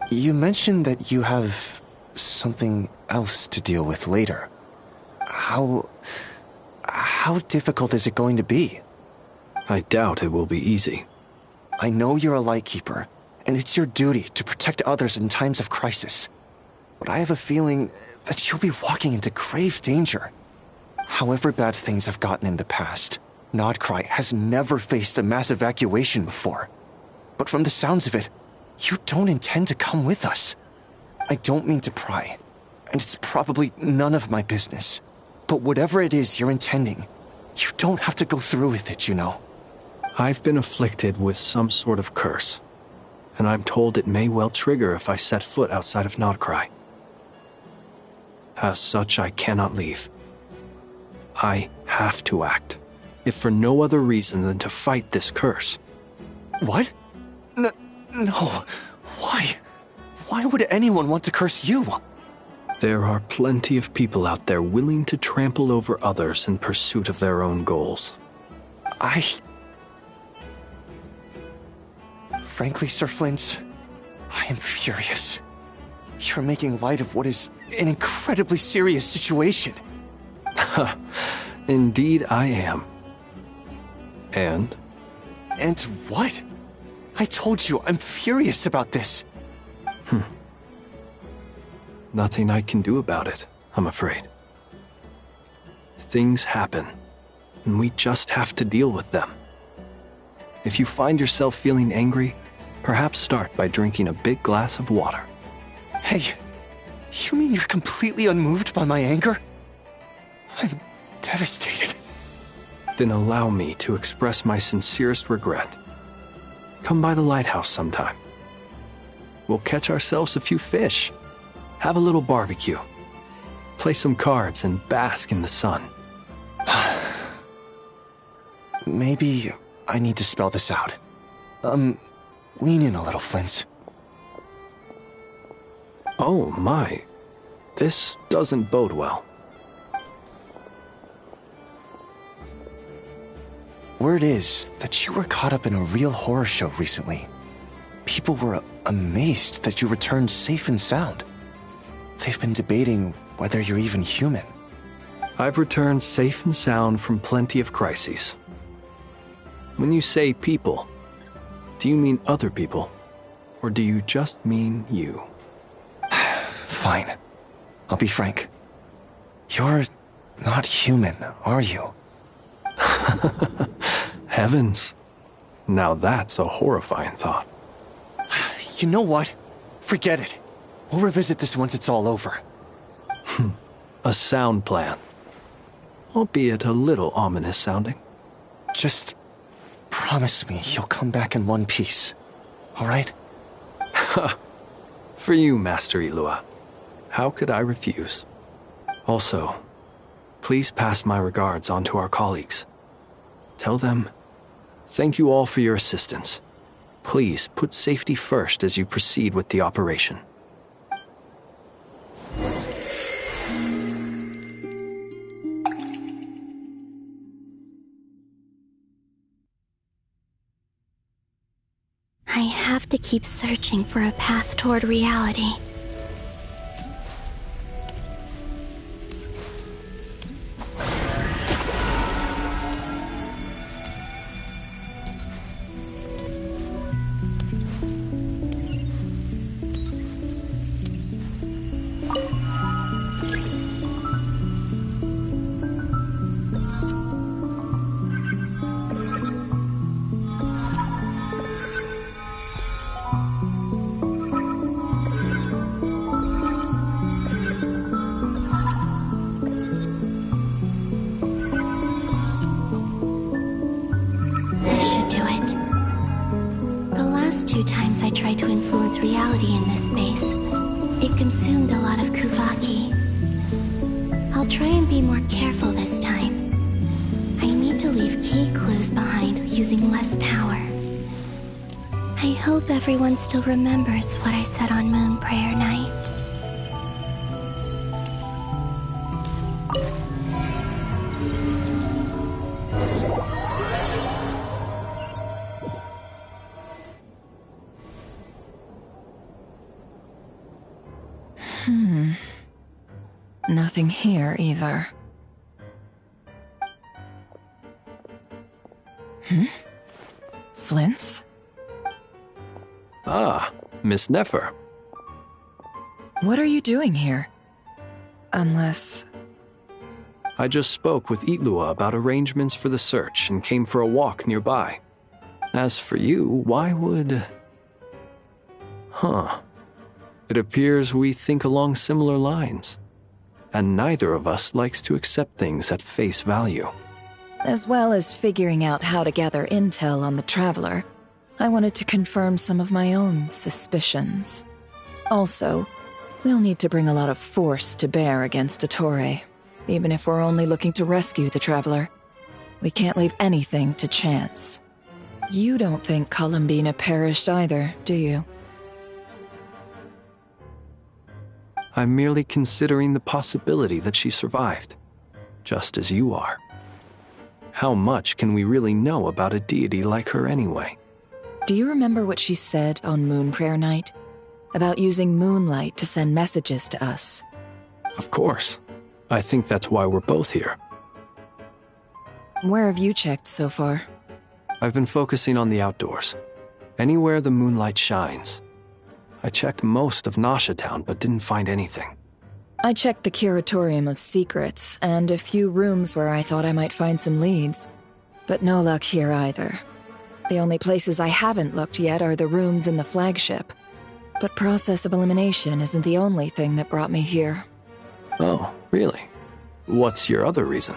You mentioned that you have something else to deal with later. How difficult is it going to be? I doubt it will be easy. I know you're a Lightkeeper, and it's your duty to protect others in times of crisis. But I have a feeling that you'll be walking into grave danger. However bad things have gotten in the past, Nodcry has never faced a mass evacuation before. But from the sounds of it, you don't intend to come with us. I don't mean to pry, and it's probably none of my business. But whatever it is you're intending, you don't have to go through with it, you know. I've been afflicted with some sort of curse, and I'm told it may well trigger if I set foot outside of Nodcry. As such, I cannot leave. I have to act, if for no other reason than to fight this curse. What? No. Why? Why would anyone want to curse you? There are plenty of people out there willing to trample over others in pursuit of their own goals. Frankly, Sir Flint, I am furious. You're making light of what is an incredibly serious situation. Indeed I am. And? And what? I told you, I'm furious about this. Nothing I can do about it, I'm afraid. Things happen, and we just have to deal with them. If you find yourself feeling angry, perhaps start by drinking a big glass of water. Hey, you mean you're completely unmoved by my anger? I'm devastated. Then allow me to express my sincerest regret. Come by the lighthouse sometime. We'll catch ourselves a few fish, have a little barbecue, play some cards, and bask in the sun. Maybe I need to spell this out. Lean in a little, Flint. Oh my, this doesn't bode well. Word is that you were caught up in a real horror show recently. People were amazed that you returned safe and sound. They've been debating whether you're even human. I've returned safe and sound from plenty of crises. When you say people, do you mean other people? Or do you just mean you? Fine. I'll be frank. You're not human, are you? Heavens. Now that's a horrifying thought. You know what? Forget it. We'll revisit this once it's all over. A sound plan. Albeit a little ominous sounding. Just promise me you'll come back in one piece. All right? For you, Master Ilua. How could I refuse? Also, please pass my regards on to our colleagues. Tell them, thank you all for your assistance. Please put safety first as you proceed with the operation. I have to keep searching for a path toward reality. Reality in this space. It consumed a lot of Kuvaki. I'll try and be more careful this time. I need to leave key clues behind using less power. I hope everyone still remembers what I said on Moon Prayer Night. Nothing here either. Flints? Ah, Miss Nefer. What are you doing here? Unless... I just spoke with Ilua about arrangements for the search and came for a walk nearby. As for you, why would... It appears we think along similar lines. And neither of us likes to accept things at face value. As well as figuring out how to gather intel on the Traveler, I wanted to confirm some of my own suspicions. Also, we'll need to bring a lot of force to bear against Dottore, even if we're only looking to rescue the Traveler. We can't leave anything to chance. You don't think Columbina perished either, do you? I'm merely considering the possibility that she survived, just as you are. How much can we really know about a deity like her anyway? Do you remember what she said on Moon Prayer Night? About using moonlight to send messages to us? Of course. I think that's why we're both here. Where have you checked so far? I've been focusing on the outdoors. Anywhere the moonlight shines. I checked most of Nasha Town, but didn't find anything. I checked the Curatorium of Secrets, and a few rooms where I thought I might find some leads. But no luck here either. The only places I haven't looked yet are the rooms in the flagship. But process of elimination isn't the only thing that brought me here. Oh, really? What's your other reason?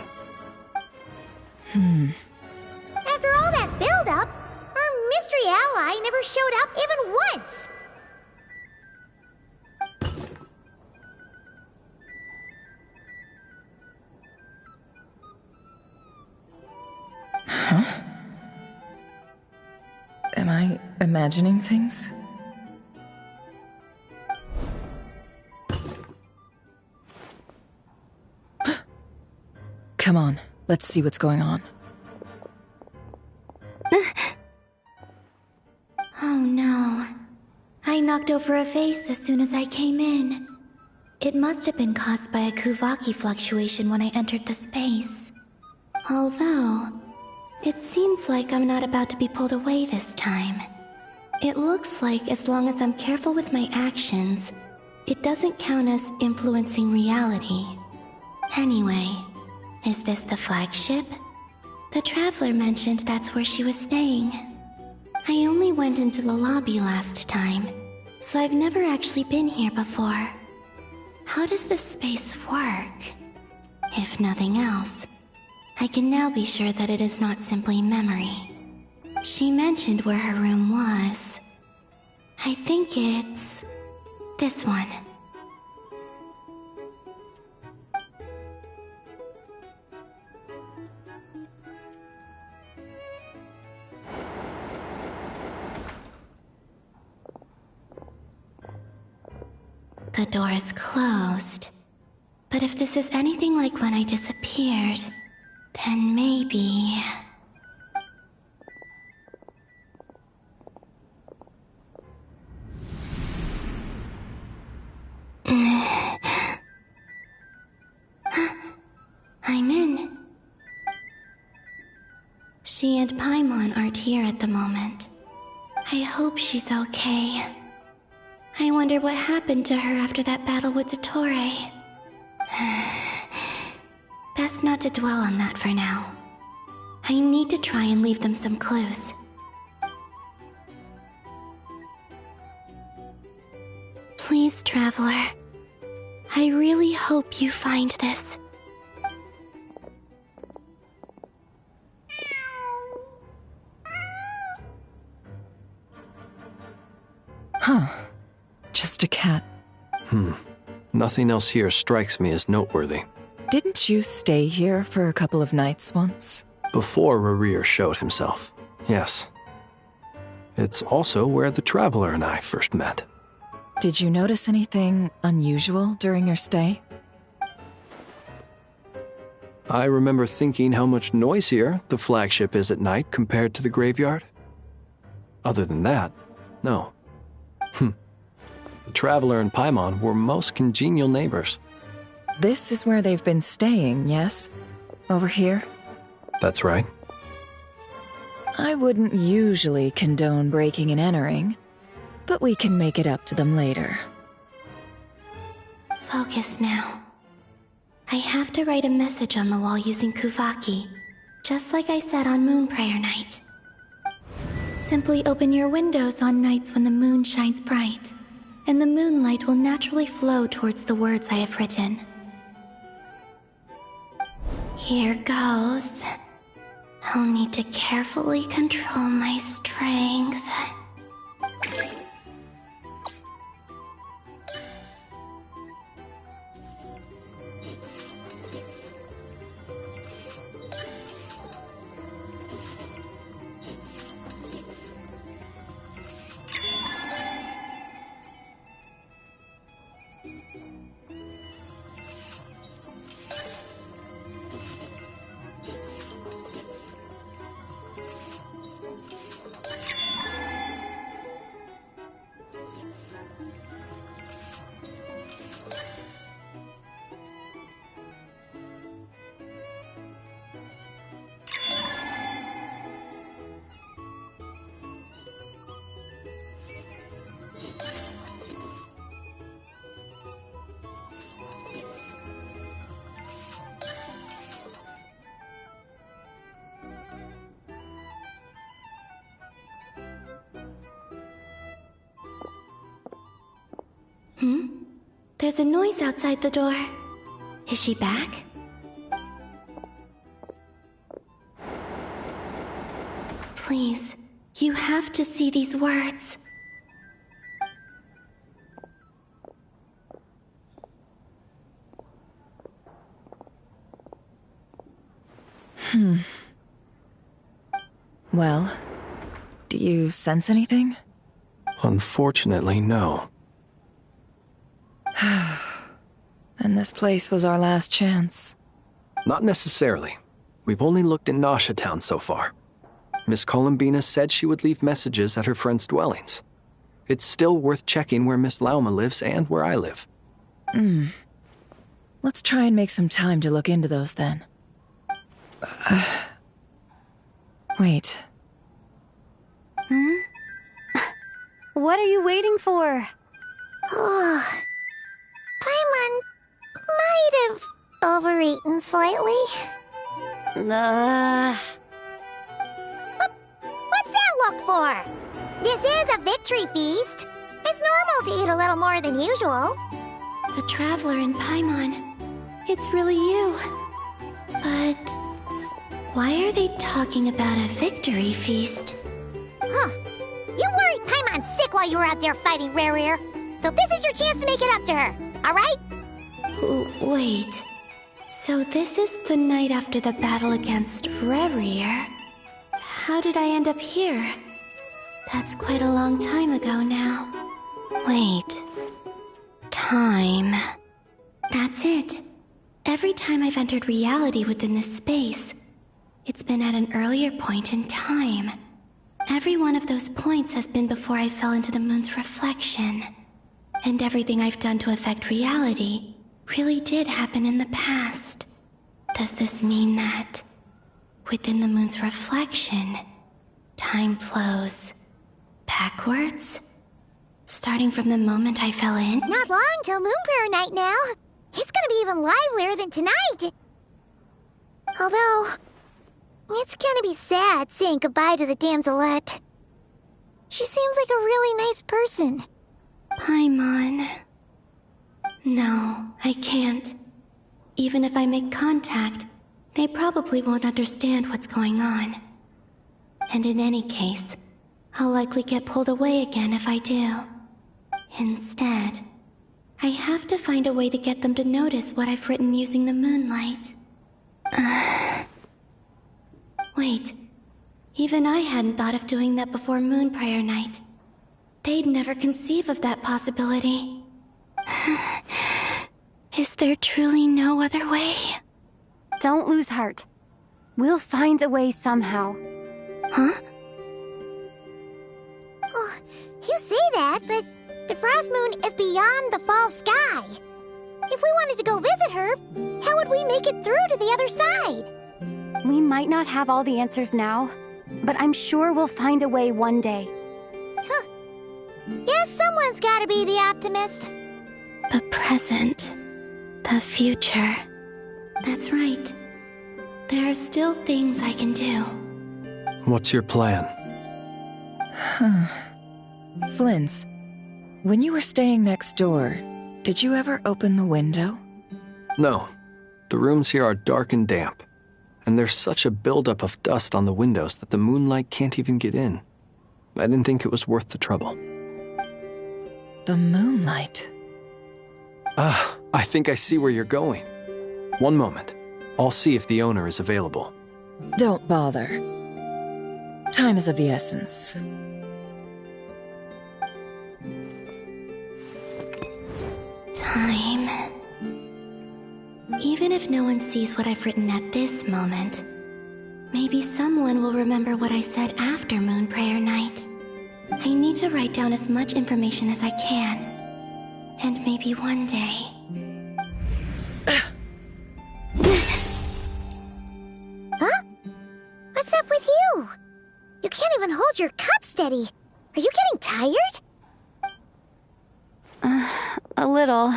After all that build-up, our mystery ally never showed up even once! Huh? Am I imagining things? Come on, let's see what's going on. Oh no. I knocked over a vase as soon as I came in. It must have been caused by a Kuvaki fluctuation when I entered the space. Although, it seems like I'm not about to be pulled away this time. It looks like as long as I'm careful with my actions, it doesn't count as influencing reality. Anyway, is this the flagship? The Traveler mentioned that's where she was staying. I only went into the lobby last time, so I've never actually been here before. How does this space work? If nothing else, I can now be sure that it is not simply memory. She mentioned where her room was. I think it's this one. The door is closed. But if this is anything like when I disappeared, then maybe... I'm in. She and Paimon aren't here at the moment. I hope she's okay. I wonder what happened to her after that battle with Dottore. Best not to dwell on that for now. I need to try and leave them some clues. Please, Traveler. I really hope you find this. Huh. Just a cat. Nothing else here strikes me as noteworthy. Didn't you stay here for a couple of nights once? Before Rarir showed himself, yes. It's also where the Traveler and I first met. Did you notice anything unusual during your stay? I remember thinking how much noisier the flagship is at night compared to the graveyard. Other than that, no. The Traveler and Paimon were most congenial neighbors. This is where they've been staying, yes? Over here? That's right. I wouldn't usually condone breaking and entering, but we can make it up to them later. Focus now. I have to write a message on the wall using Kuvaki, just like I said on Moon Prayer Night. Simply open your windows on nights when the moon shines bright, and the moonlight will naturally flow towards the words I have written. Here goes. I'll need to carefully control my strength. There's a noise outside the door. Is she back? Please, you have to see these words. Well, do you sense anything? Unfortunately, no. And this place was our last chance. Not necessarily. We've only looked in Nasha Town so far. Miss Columbina said she would leave messages at her friends' dwellings. It's still worth checking where Miss Lauma lives and where I live. Let's try and make some time to look into those then. Wait. What are you waiting for? Paimon might have overeaten slightly. What's that look for? This is a victory feast. It's normal to eat a little more than usual. The Traveler and Paimon. It's really you. But why are they talking about a victory feast? Huh. You worried Paimon sick while you were out there fighting Rare, so this is your chance to make it up to her, alright? Wait. So this is the night after the battle against Rare. How did I end up here? That's quite a long time ago now. Wait. Time. That's it. Every time I've entered reality within this space, it's been at an earlier point in time. Every one of those points has been before I fell into the moon's reflection. And everything I've done to affect reality really did happen in the past. Does this mean that, within the moon's reflection, time flows backwards? Starting from the moment I fell in? Not long till Moon Prayer Night now. It's gonna be even livelier than tonight. Although, it's gonna be sad saying goodbye to the damselette. She seems like a really nice person. Paimon. No, I can't. Even if I make contact, they probably won't understand what's going on. And in any case, I'll likely get pulled away again if I do. Instead, I have to find a way to get them to notice what I've written using the moonlight. Wait, even I hadn't thought of doing that before Moon Prayer Night. They'd never conceive of that possibility. Is there truly no other way? Don't lose heart. We'll find a way somehow. Huh? Oh, you say that, but the Frost Moon is beyond the fall sky. If we wanted to go visit her, how would we make it through to the other side? We might not have all the answers now, but I'm sure we'll find a way one day. Huh. Guess someone's gotta be the optimist. The present. The future. That's right. There are still things I can do. What's your plan? Flint's, when you were staying next door, did you ever open the window? No. The rooms here are dark and damp, and there's such a buildup of dust on the windows that the moonlight can't even get in. I didn't think it was worth the trouble. The moonlight? I think I see where you're going. One moment. I'll see if the owner is available. Don't bother. Time is of the essence. Time. Even if no one sees what I've written at this moment, maybe someone will remember what I said after Moon Prayer Night. I need to write down as much information as I can. And maybe one day... Huh? What's up with you? You can't even hold your cup steady. Are you getting tired? A little.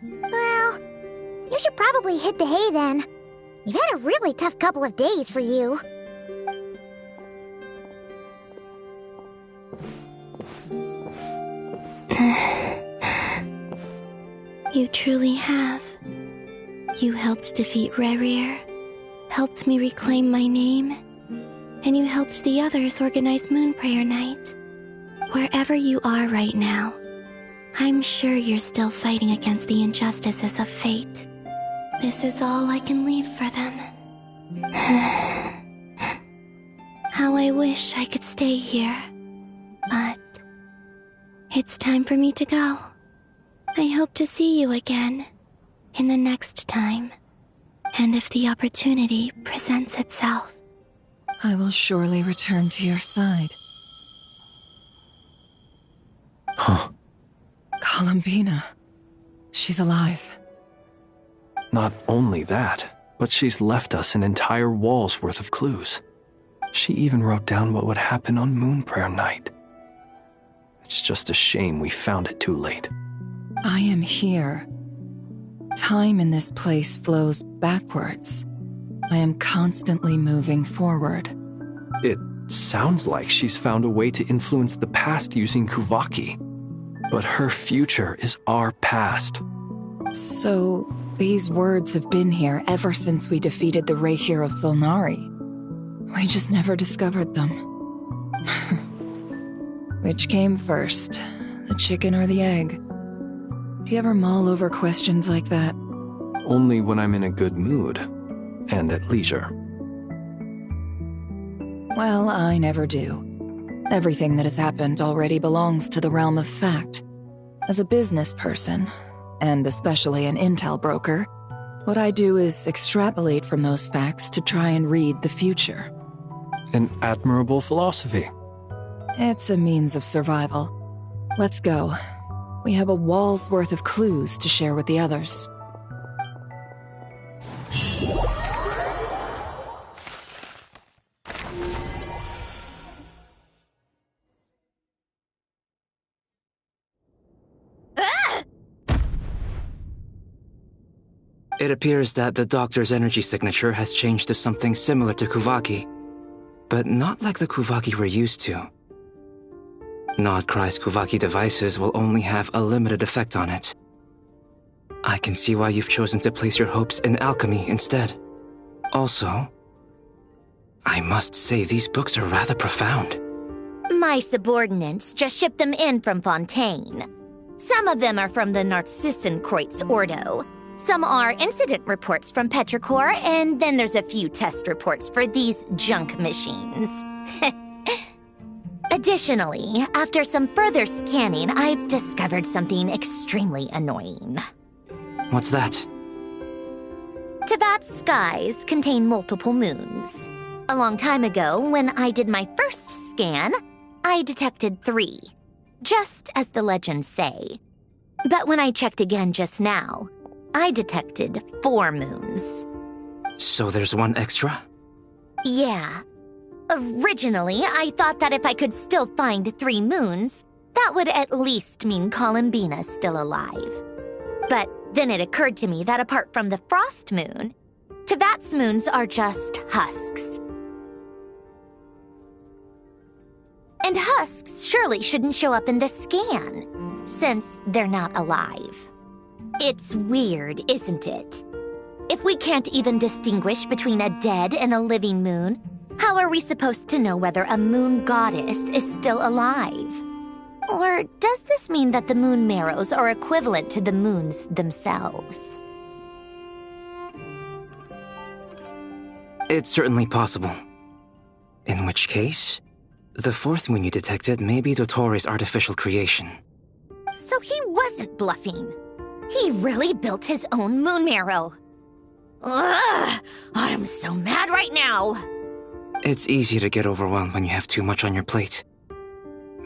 Well, you should probably hit the hay then. You've had a really tough couple of days for you. You truly have. You helped defeat Rare, helped me reclaim my name, and you helped the others organize Moon Prayer Night. Wherever you are right now, I'm sure you're still fighting against the injustices of fate. This is all I can leave for them. How I wish I could stay here. But it's time for me to go. I hope to see you again in the next time. And if the opportunity presents itself. I will surely return to your side. Huh. Columbina. She's alive. Not only that, but she's left us an entire wall's worth of clues. She even wrote down what would happen on Moon Prayer Night. It's just a shame we found it too late. I am here. Time in this place flows backwards. I am constantly moving forward. It sounds like she's found a way to influence the past using Kuvaki. But her future is our past. So, these words have been here ever since we defeated the Ray Hero Solnari. We just never discovered them. Which came first, the chicken or the egg? Do you ever mull over questions like that? Only when I'm in a good mood, and at leisure. Well, I never do. Everything that has happened already belongs to the realm of fact. As a business person, and especially an intel broker, what I do is extrapolate from those facts to try and read the future. An admirable philosophy. It's a means of survival. Let's go. We have a wall's worth of clues to share with the others. It appears that the doctor's energy signature has changed to something similar to Kuvaki, but not like the Kuvaki we're used to. Nodcry's Kuvaki devices will only have a limited effect on it. I can see why you've chosen to place your hopes in alchemy instead. Also, I must say these books are rather profound. My subordinates just shipped them in from Fontaine. Some of them are from the Narcissenkreuz Ordo. Some are incident reports from Petrichor, and then there's a few test reports for these junk machines. Additionally, after some further scanning, I've discovered something extremely annoying. What's that? Teyvat's skies contain multiple moons. A long time ago, when I did my first scan, I detected 3, just as the legends say. But when I checked again just now, I detected 4 moons. So there's one extra? Yeah. Originally, I thought that if I could still find 3 moons, that would at least mean Columbina's still alive. But then it occurred to me that apart from the frost moon, Teyvat's moons are just husks. And husks surely shouldn't show up in the scan, since they're not alive. It's weird, isn't it? If we can't even distinguish between a dead and a living moon, how are we supposed to know whether a moon goddess is still alive? Or does this mean that the moon marrows are equivalent to the moons themselves? It's certainly possible. In which case, the 4th moon you detected may be Dottore artificial creation. So he wasn't bluffing. He really built his own moon marrow. Ugh! I'm so mad right now! It's easy to get overwhelmed when you have too much on your plate.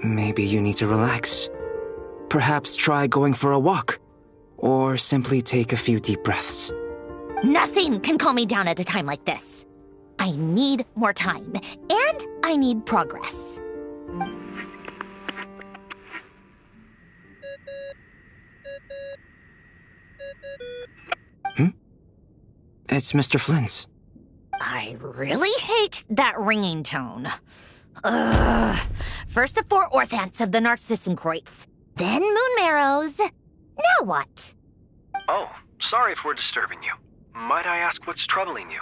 Maybe you need to relax. Perhaps try going for a walk. Or simply take a few deep breaths. Nothing can calm me down at a time like this. I need more time, and I need progress. It's Mr. Flynn's. I really hate that ringing tone. Ugh. First the 4 orthants of the Narcissenkreuz, then moon marrows. Now what? Oh, sorry if we're disturbing you. Might I ask what's troubling you?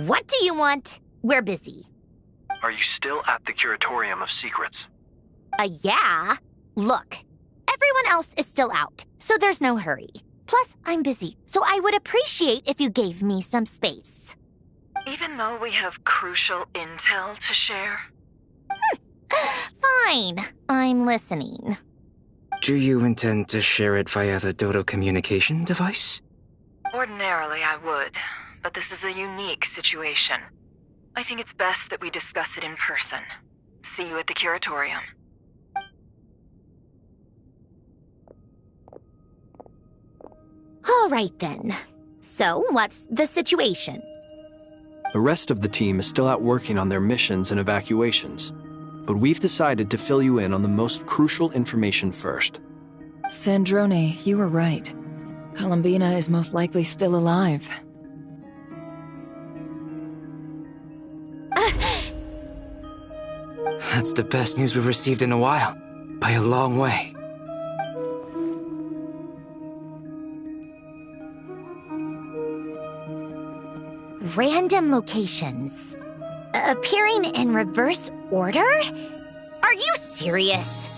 What do you want? We're busy. Are you still at the Curatorium of Secrets? Yeah. Look, everyone else is still out, so there's no hurry. Plus, I'm busy, so I would appreciate if you gave me some space. Even though we have crucial intel to share? Fine. I'm listening. Do you intend to share it via the Dodo communication device? Ordinarily, I would, but this is a unique situation. I think it's best that we discuss it in person. See you at the Curatorium. All right, then. So, what's the situation? The rest of the team is still out working on their missions and evacuations. but we've decided to fill you in on the most crucial information first. Sandrone, you were right. Columbina is most likely still alive. That's the best news we've received in a while, by a long way. Random locations. Appearing in reverse order? Are you serious?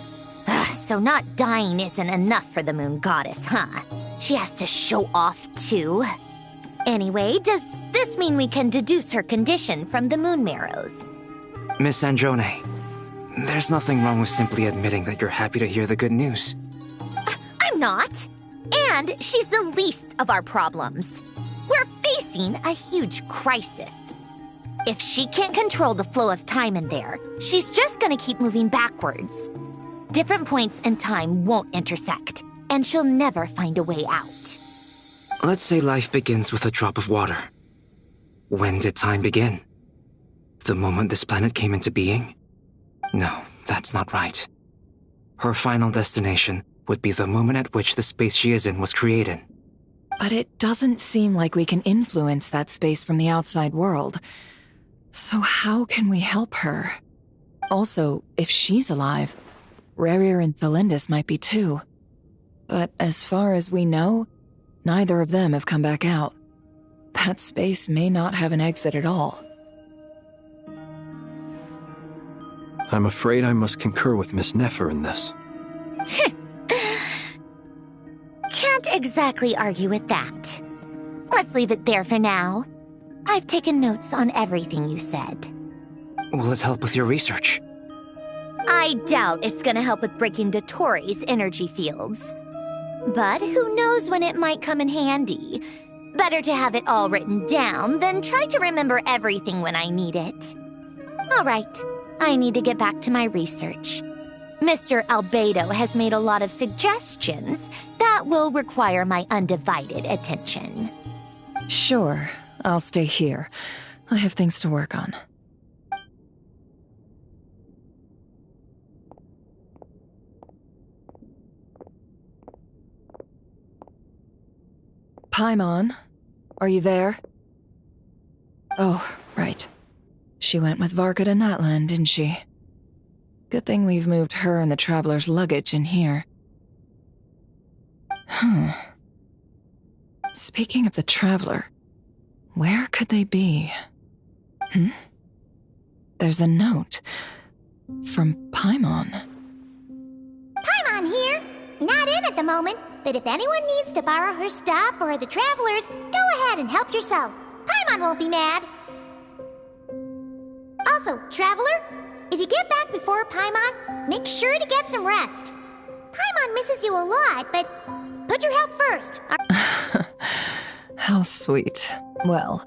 So not dying isn't enough for the moon goddess, huh? She has to show off too. Anyway, does this mean we can deduce her condition from the moon marrows? Miss Androne, there's nothing wrong with simply admitting that you're happy to hear the good news. I'm not. And she's the least of our problems. We're facing a huge crisis. If she can't control the flow of time in there, she's just gonna keep moving backwards. Different points in time won't intersect, and she'll never find a way out. Let's say life begins with a drop of water. When did time begin? The moment this planet came into being? No, that's not right. Her final destination would be the moment at which the space she is in was created. But it doesn't seem like we can influence that space from the outside world. So how can we help her? Also, if she's alive, Rerir and Thalindis might be too. But as far as we know, neither of them have come back out. That space may not have an exit at all. I'm afraid I must concur with Miss Nefer in this. Can't exactly argue with that. Let's leave it there for now. I've taken notes on everything you said. Will it help with your research? I doubt it's gonna help with breaking Dotori's energy fields. But who knows when it might come in handy. Better to have it all written down than try to remember everything when I need it. All right, I need to get back to my research. Mr. Albedo has made a lot of suggestions that will require my undivided attention. Sure, I'll stay here. I have things to work on. Paimon, are you there? Oh, right. She went with Varka to Natlan, didn't she? Good thing we've moved her and the Traveler's luggage in here. Speaking of the Traveler, where could they be? There's a note from Paimon. Paimon here. Not in at the moment, but if anyone needs to borrow her stuff or the Travelers, go ahead and help yourself. Paimon won't be mad. Also, Traveler, if you get back before Paimon, make sure to get some rest. Paimon misses you a lot, but put your health first. How sweet. Well,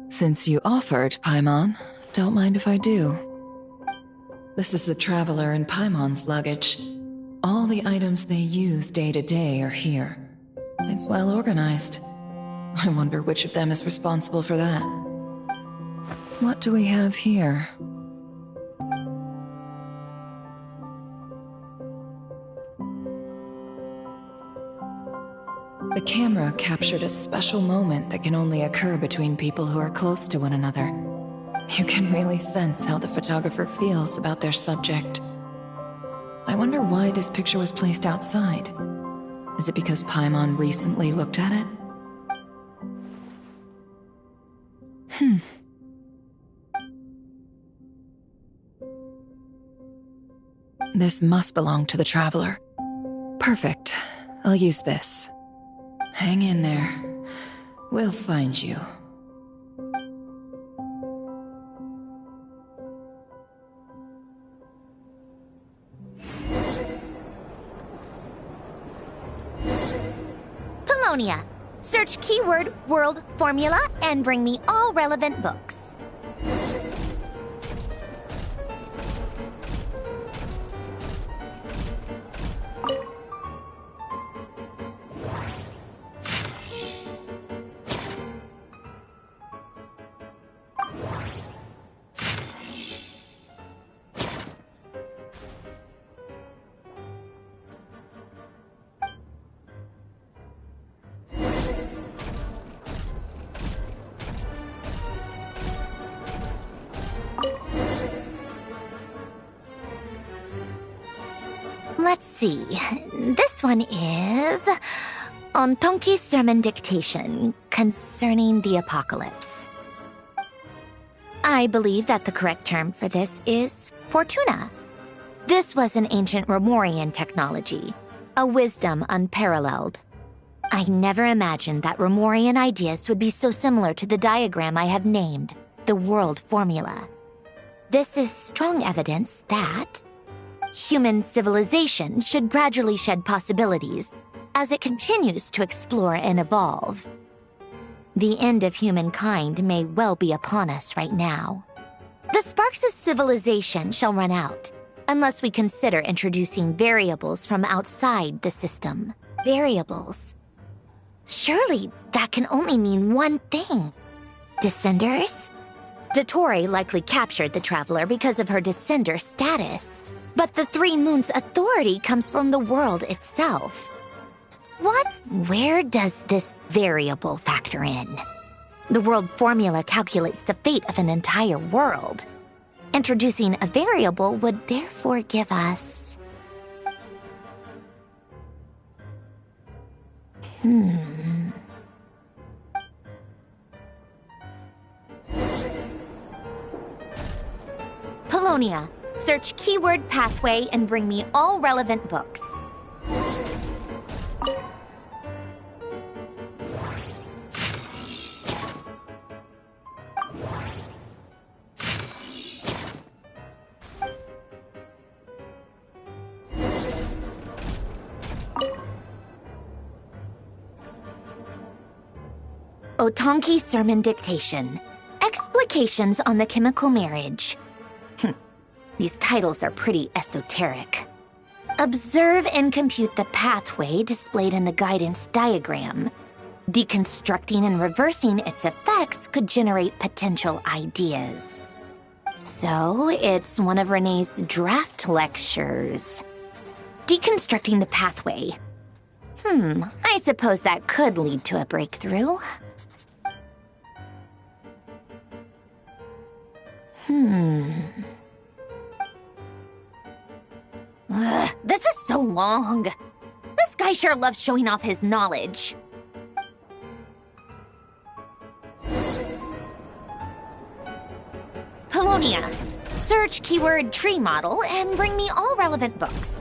since you offered, Paimon, don't mind if I do. This is the Traveler and Paimon's luggage. All the items they use day to day are here. It's well organized. I wonder which of them is responsible for that. What do we have here? The camera captured a special moment that can only occur between people who are close to one another. You can really sense how the photographer feels about their subject. I wonder why this picture was placed outside. Is it because Paimon recently looked at it? This must belong to the Traveler. Perfect. I'll use this. Hang in there. We'll find you. Paulownia. Search keyword world formula and bring me all relevant books. see. This one is on Tonki's sermon dictation concerning the apocalypse. I believe that the correct term for this is Fortuna. This was an ancient Romorian technology, a wisdom unparalleled. I never imagined that Romorian ideas would be so similar to the diagram I have named, the World Formula. This is strong evidence that human civilization should gradually shed possibilities as it continues to explore and evolve. The end of humankind may well be upon us right now. The sparks of civilization shall run out, unless we consider introducing variables from outside the system. Variables. Surely that can only mean one thing. Descenders? Dottore likely captured the Traveler because of her descender status. But the Three Moons' authority comes from the world itself. Where does this variable factor in? The world formula calculates the fate of an entire world. Introducing a variable would therefore give us... Polonia, search keyword pathway and bring me all relevant books. Otonki Sermon Dictation. Explications on the Chemical Marriage. These titles are pretty esoteric. Observe and compute the pathway displayed in the guidance diagram. Deconstructing and reversing its effects could generate potential ideas. So, it's one of Renee's draft lectures. Deconstructing the pathway. I suppose that could lead to a breakthrough. This is so long. This guy sure loves showing off his knowledge. Polonia. Search keyword tree model and bring me all relevant books.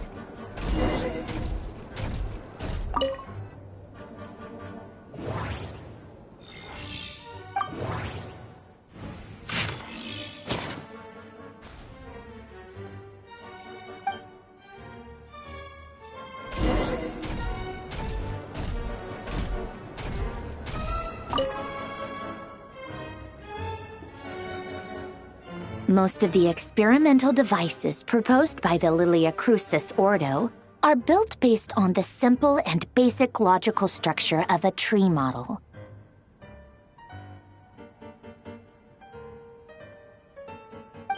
Most of the experimental devices proposed by the Lilia Crucis Ordo are built based on the simple and basic logical structure of a tree model.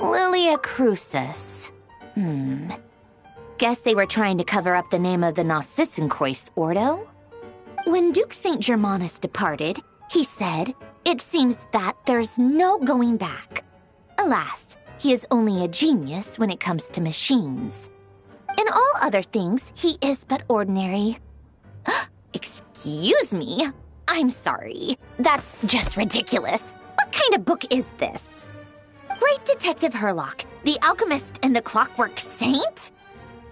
Lilia Crucis. Guess they were trying to cover up the name of the Nautitzenkreuz Ordo? When Duke St. Germanus departed, he said, "It seems that there's no going back." Alas, he is only a genius when it comes to machines. In all other things, he is but ordinary. Excuse me? I'm sorry. That's just ridiculous. What kind of book is this? Great Detective Herlock, the Alchemist and the Clockwork Saint?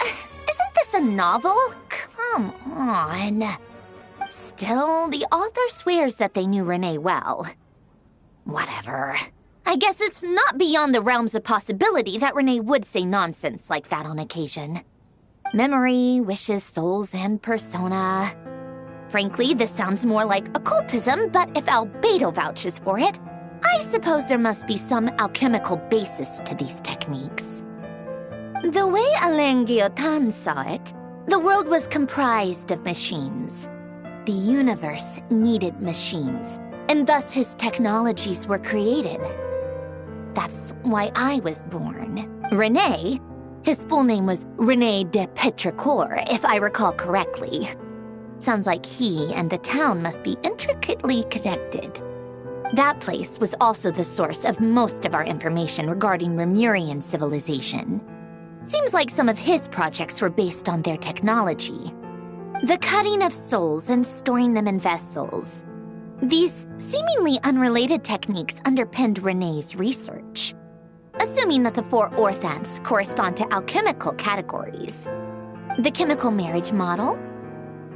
Isn't this a novel? Come on. Still, the author swears that they knew Renee well. Whatever. I guess it's not beyond the realms of possibility that Renee would say nonsense like that on occasion. Memory, wishes, souls, and persona. Frankly, this sounds more like occultism, but if Albedo vouches for it, I suppose there must be some alchemical basis to these techniques. The way Alain Guillotin saw it, the world was comprised of machines. The universe needed machines, and thus his technologies were created. That's why I was born. René, his full name was René de Petrichor, if I recall correctly. Sounds like he and the town must be intricately connected. That place was also the source of most of our information regarding Remurian civilization. Seems like some of his projects were based on their technology. The cutting of souls and storing them in vessels. These seemingly unrelated techniques underpinned Renee's research. Assuming that the 4 orthants correspond to alchemical categories. The chemical marriage model?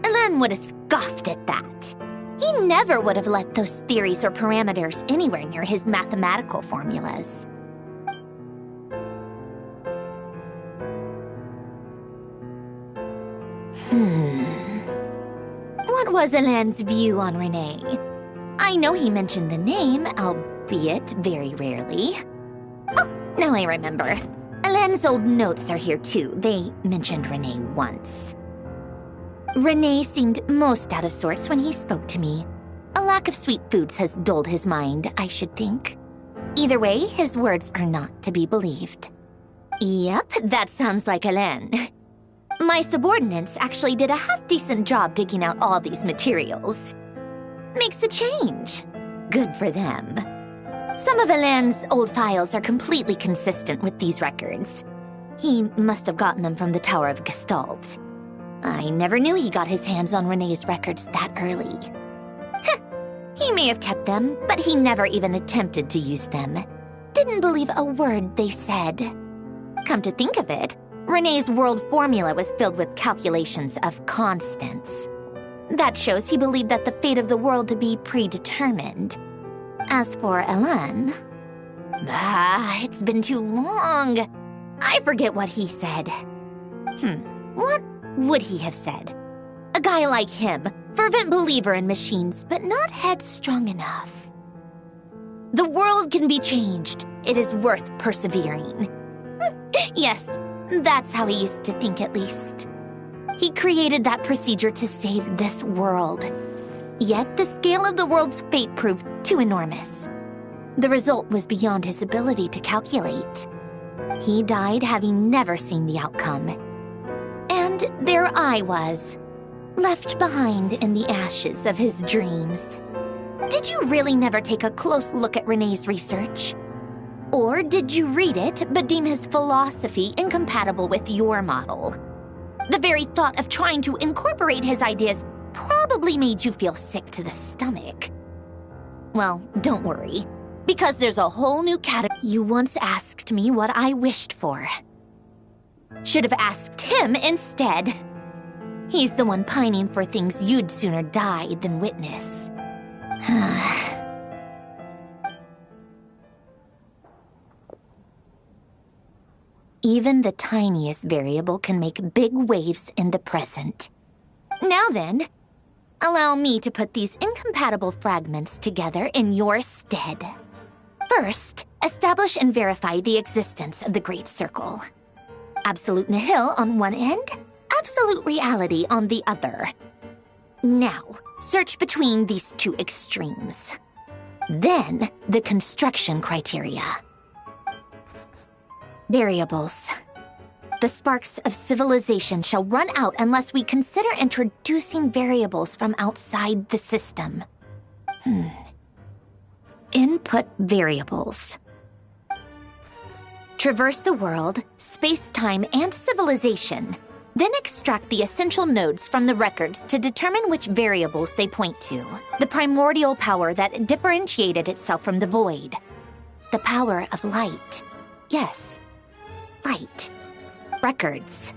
Elen would have scoffed at that. He never would have let those theories or parameters anywhere near his mathematical formulas. What was Elen's view on Renee? I know he mentioned the name, albeit very rarely. Oh, now I remember. Elen's old notes are here too. They mentioned Renee once. Renee seemed most out of sorts when he spoke to me. A lack of sweet foods has dulled his mind, I should think. Either way, his words are not to be believed. Yep, that sounds like Elen. My subordinates actually did a half-decent job digging out all these materials. Makes a change. Good for them. Some of Elen's old files are completely consistent with these records. He must have gotten them from the Tower of Gestalt. I never knew he got his hands on Renee's records that early. He may have kept them, but he never even attempted to use them. Didn't believe a word they said. Come to think of it, Renee's world formula was filled with calculations of constants. That shows he believed that the fate of the world to be predetermined. As for Elen... it's been too long. I forget what he said. What would he have said? A guy like him, fervent believer in machines, but not headstrong enough. The world can be changed. It is worth persevering. Yes, that's how he used to think at least. He created that procedure to save this world. Yet the scale of the world's fate proved too enormous. The result was beyond his ability to calculate. He died having never seen the outcome. And there I was, left behind in the ashes of his dreams. Did you really never take a close look at Renee's research? Or did you read it but deem his philosophy incompatible with your model? The very thought of trying to incorporate his ideas probably made you feel sick to the stomach. Well, don't worry, because there's a whole new category. You once asked me what I wished for. Should have asked him instead. He's the one pining for things you'd sooner die than witness. Even the tiniest variable can make big waves in the present. Now then, allow me to put these incompatible fragments together in your stead. First, establish and verify the existence of the Great Circle. Absolute nihil on one end, absolute reality on the other. Now, search between these two extremes. Then, the construction criteria. Variables. The sparks of civilization shall run out unless we consider introducing variables from outside the system. Input variables. Traverse the world, space-time, and civilization. Then extract the essential nodes from the records to determine which variables they point to. The primordial power that differentiated itself from the void. The power of light. Yes. Light. Records.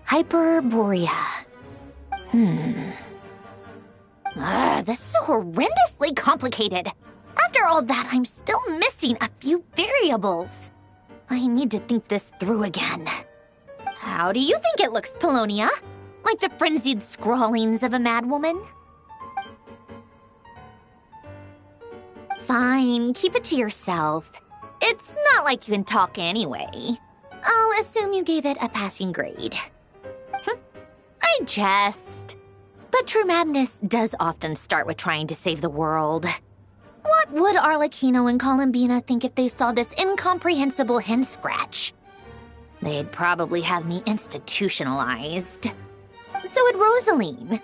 Hyperborea. This is so horrendously complicated. After all that, I'm still missing a few variables. I need to think this through again. How do you think it looks, Polonia? Like the frenzied scrawlings of a madwoman? Fine, keep it to yourself. It's not like you can talk anyway. I'll assume you gave it a passing grade. I jest. But true madness does often start with trying to save the world. What would Arlecchino and Columbina think if they saw this incomprehensible hen scratch? They'd probably have me institutionalized. So would Rosaline.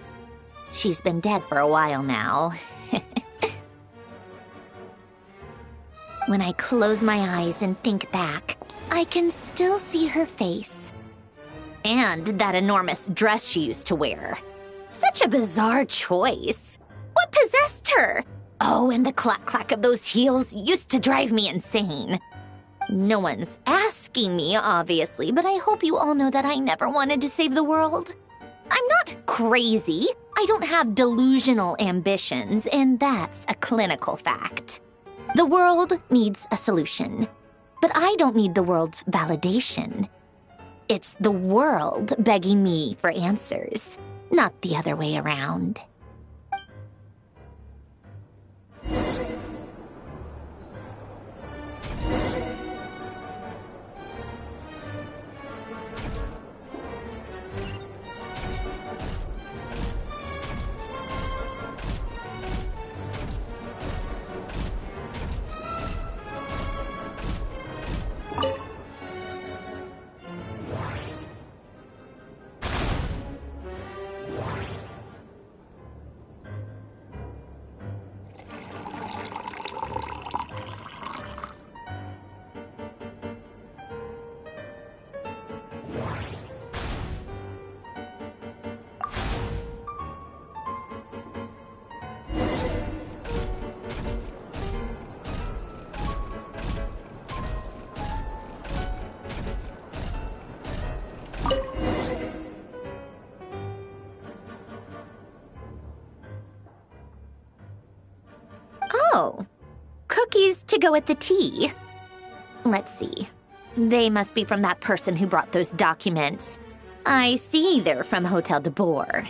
She's been dead for a while now. When I close my eyes and think back, I can still see her face. And that enormous dress she used to wear. Such a bizarre choice. What possessed her? Oh, and the clack-clack of those heels used to drive me insane. No one's asking me, obviously, but I hope you all know that I never wanted to save the world. I'm not crazy. I don't have delusional ambitions, and that's a clinical fact. The world needs a solution, but I don't need the world's validation. It's the world begging me for answers, not the other way around. Oh, cookies to go with the tea. Let's see. They must be from that person who brought those documents. I see they're from Hotel de Boer.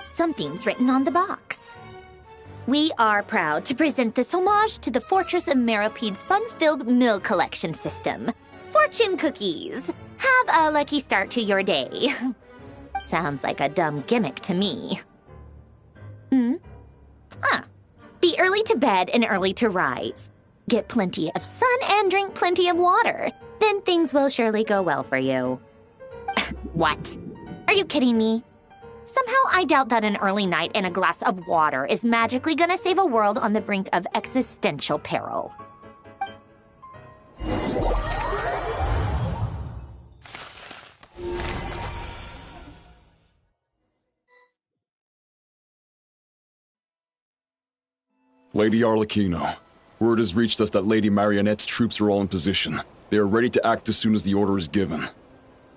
Something's written on the box. We are proud to present this homage to the Fortress of Meropede's fun-filled meal collection system. Fortune cookies. Have a lucky start to your day. Sounds like a dumb gimmick to me. Be early to bed and early to rise. Get plenty of sun and drink plenty of water. Then things will surely go well for you. What? Are you kidding me? Somehow I doubt that an early night and a glass of water is magically gonna save a world on the brink of existential peril. Lady Arlecchino, word has reached us that Lady Marionette's troops are all in position. They are ready to act as soon as the order is given.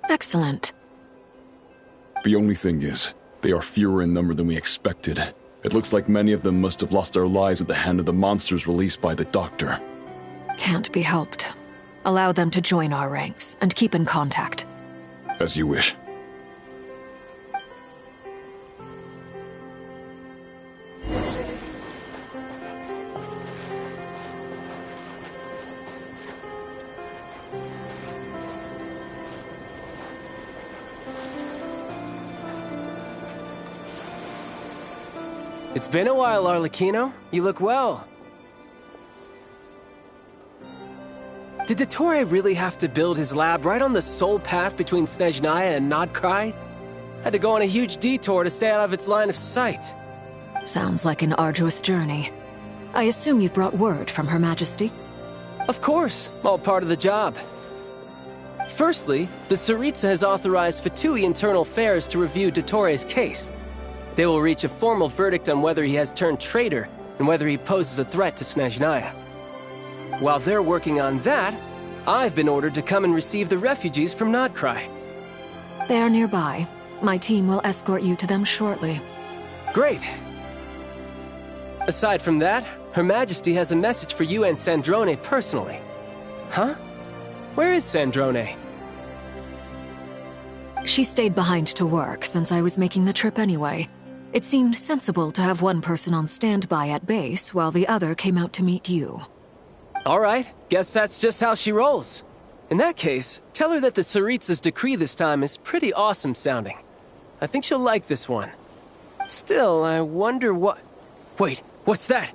Excellent. The only thing is, they are fewer in number than we expected. It looks like many of them must have lost their lives at the hand of the monsters released by the Doctor. Can't be helped. Allow them to join our ranks, and keep in contact. As you wish. It's been a while, Arlecchino. You look well. Did Dottore really have to build his lab right on the sole path between Snezhnaya and Nodkrai? Had to go on a huge detour to stay out of its line of sight. Sounds like an arduous journey. I assume you've brought word from Her Majesty? Of course, all part of the job. Firstly, the Tsaritsa has authorized Fatui Internal Affairs to review Dottore's case. They will reach a formal verdict on whether he has turned traitor and whether he poses a threat to Snezhnaya. While they're working on that, I've been ordered to come and receive the refugees from Nodkrai. They are nearby. My team will escort you to them shortly. Great. Aside from that, Her Majesty has a message for you and Sandrone personally. Huh? Where is Sandrone? She stayed behind to work since I was making the trip anyway. It seemed sensible to have one person on standby at base while the other came out to meet you. All right, guess that's just how she rolls. In that case, tell her that the Tsaritsa's decree this time is pretty awesome sounding. I think she'll like this one. Still, I wonder what... Wait, what's that?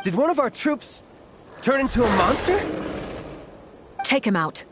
Did one of our troops turn into a monster? Take him out.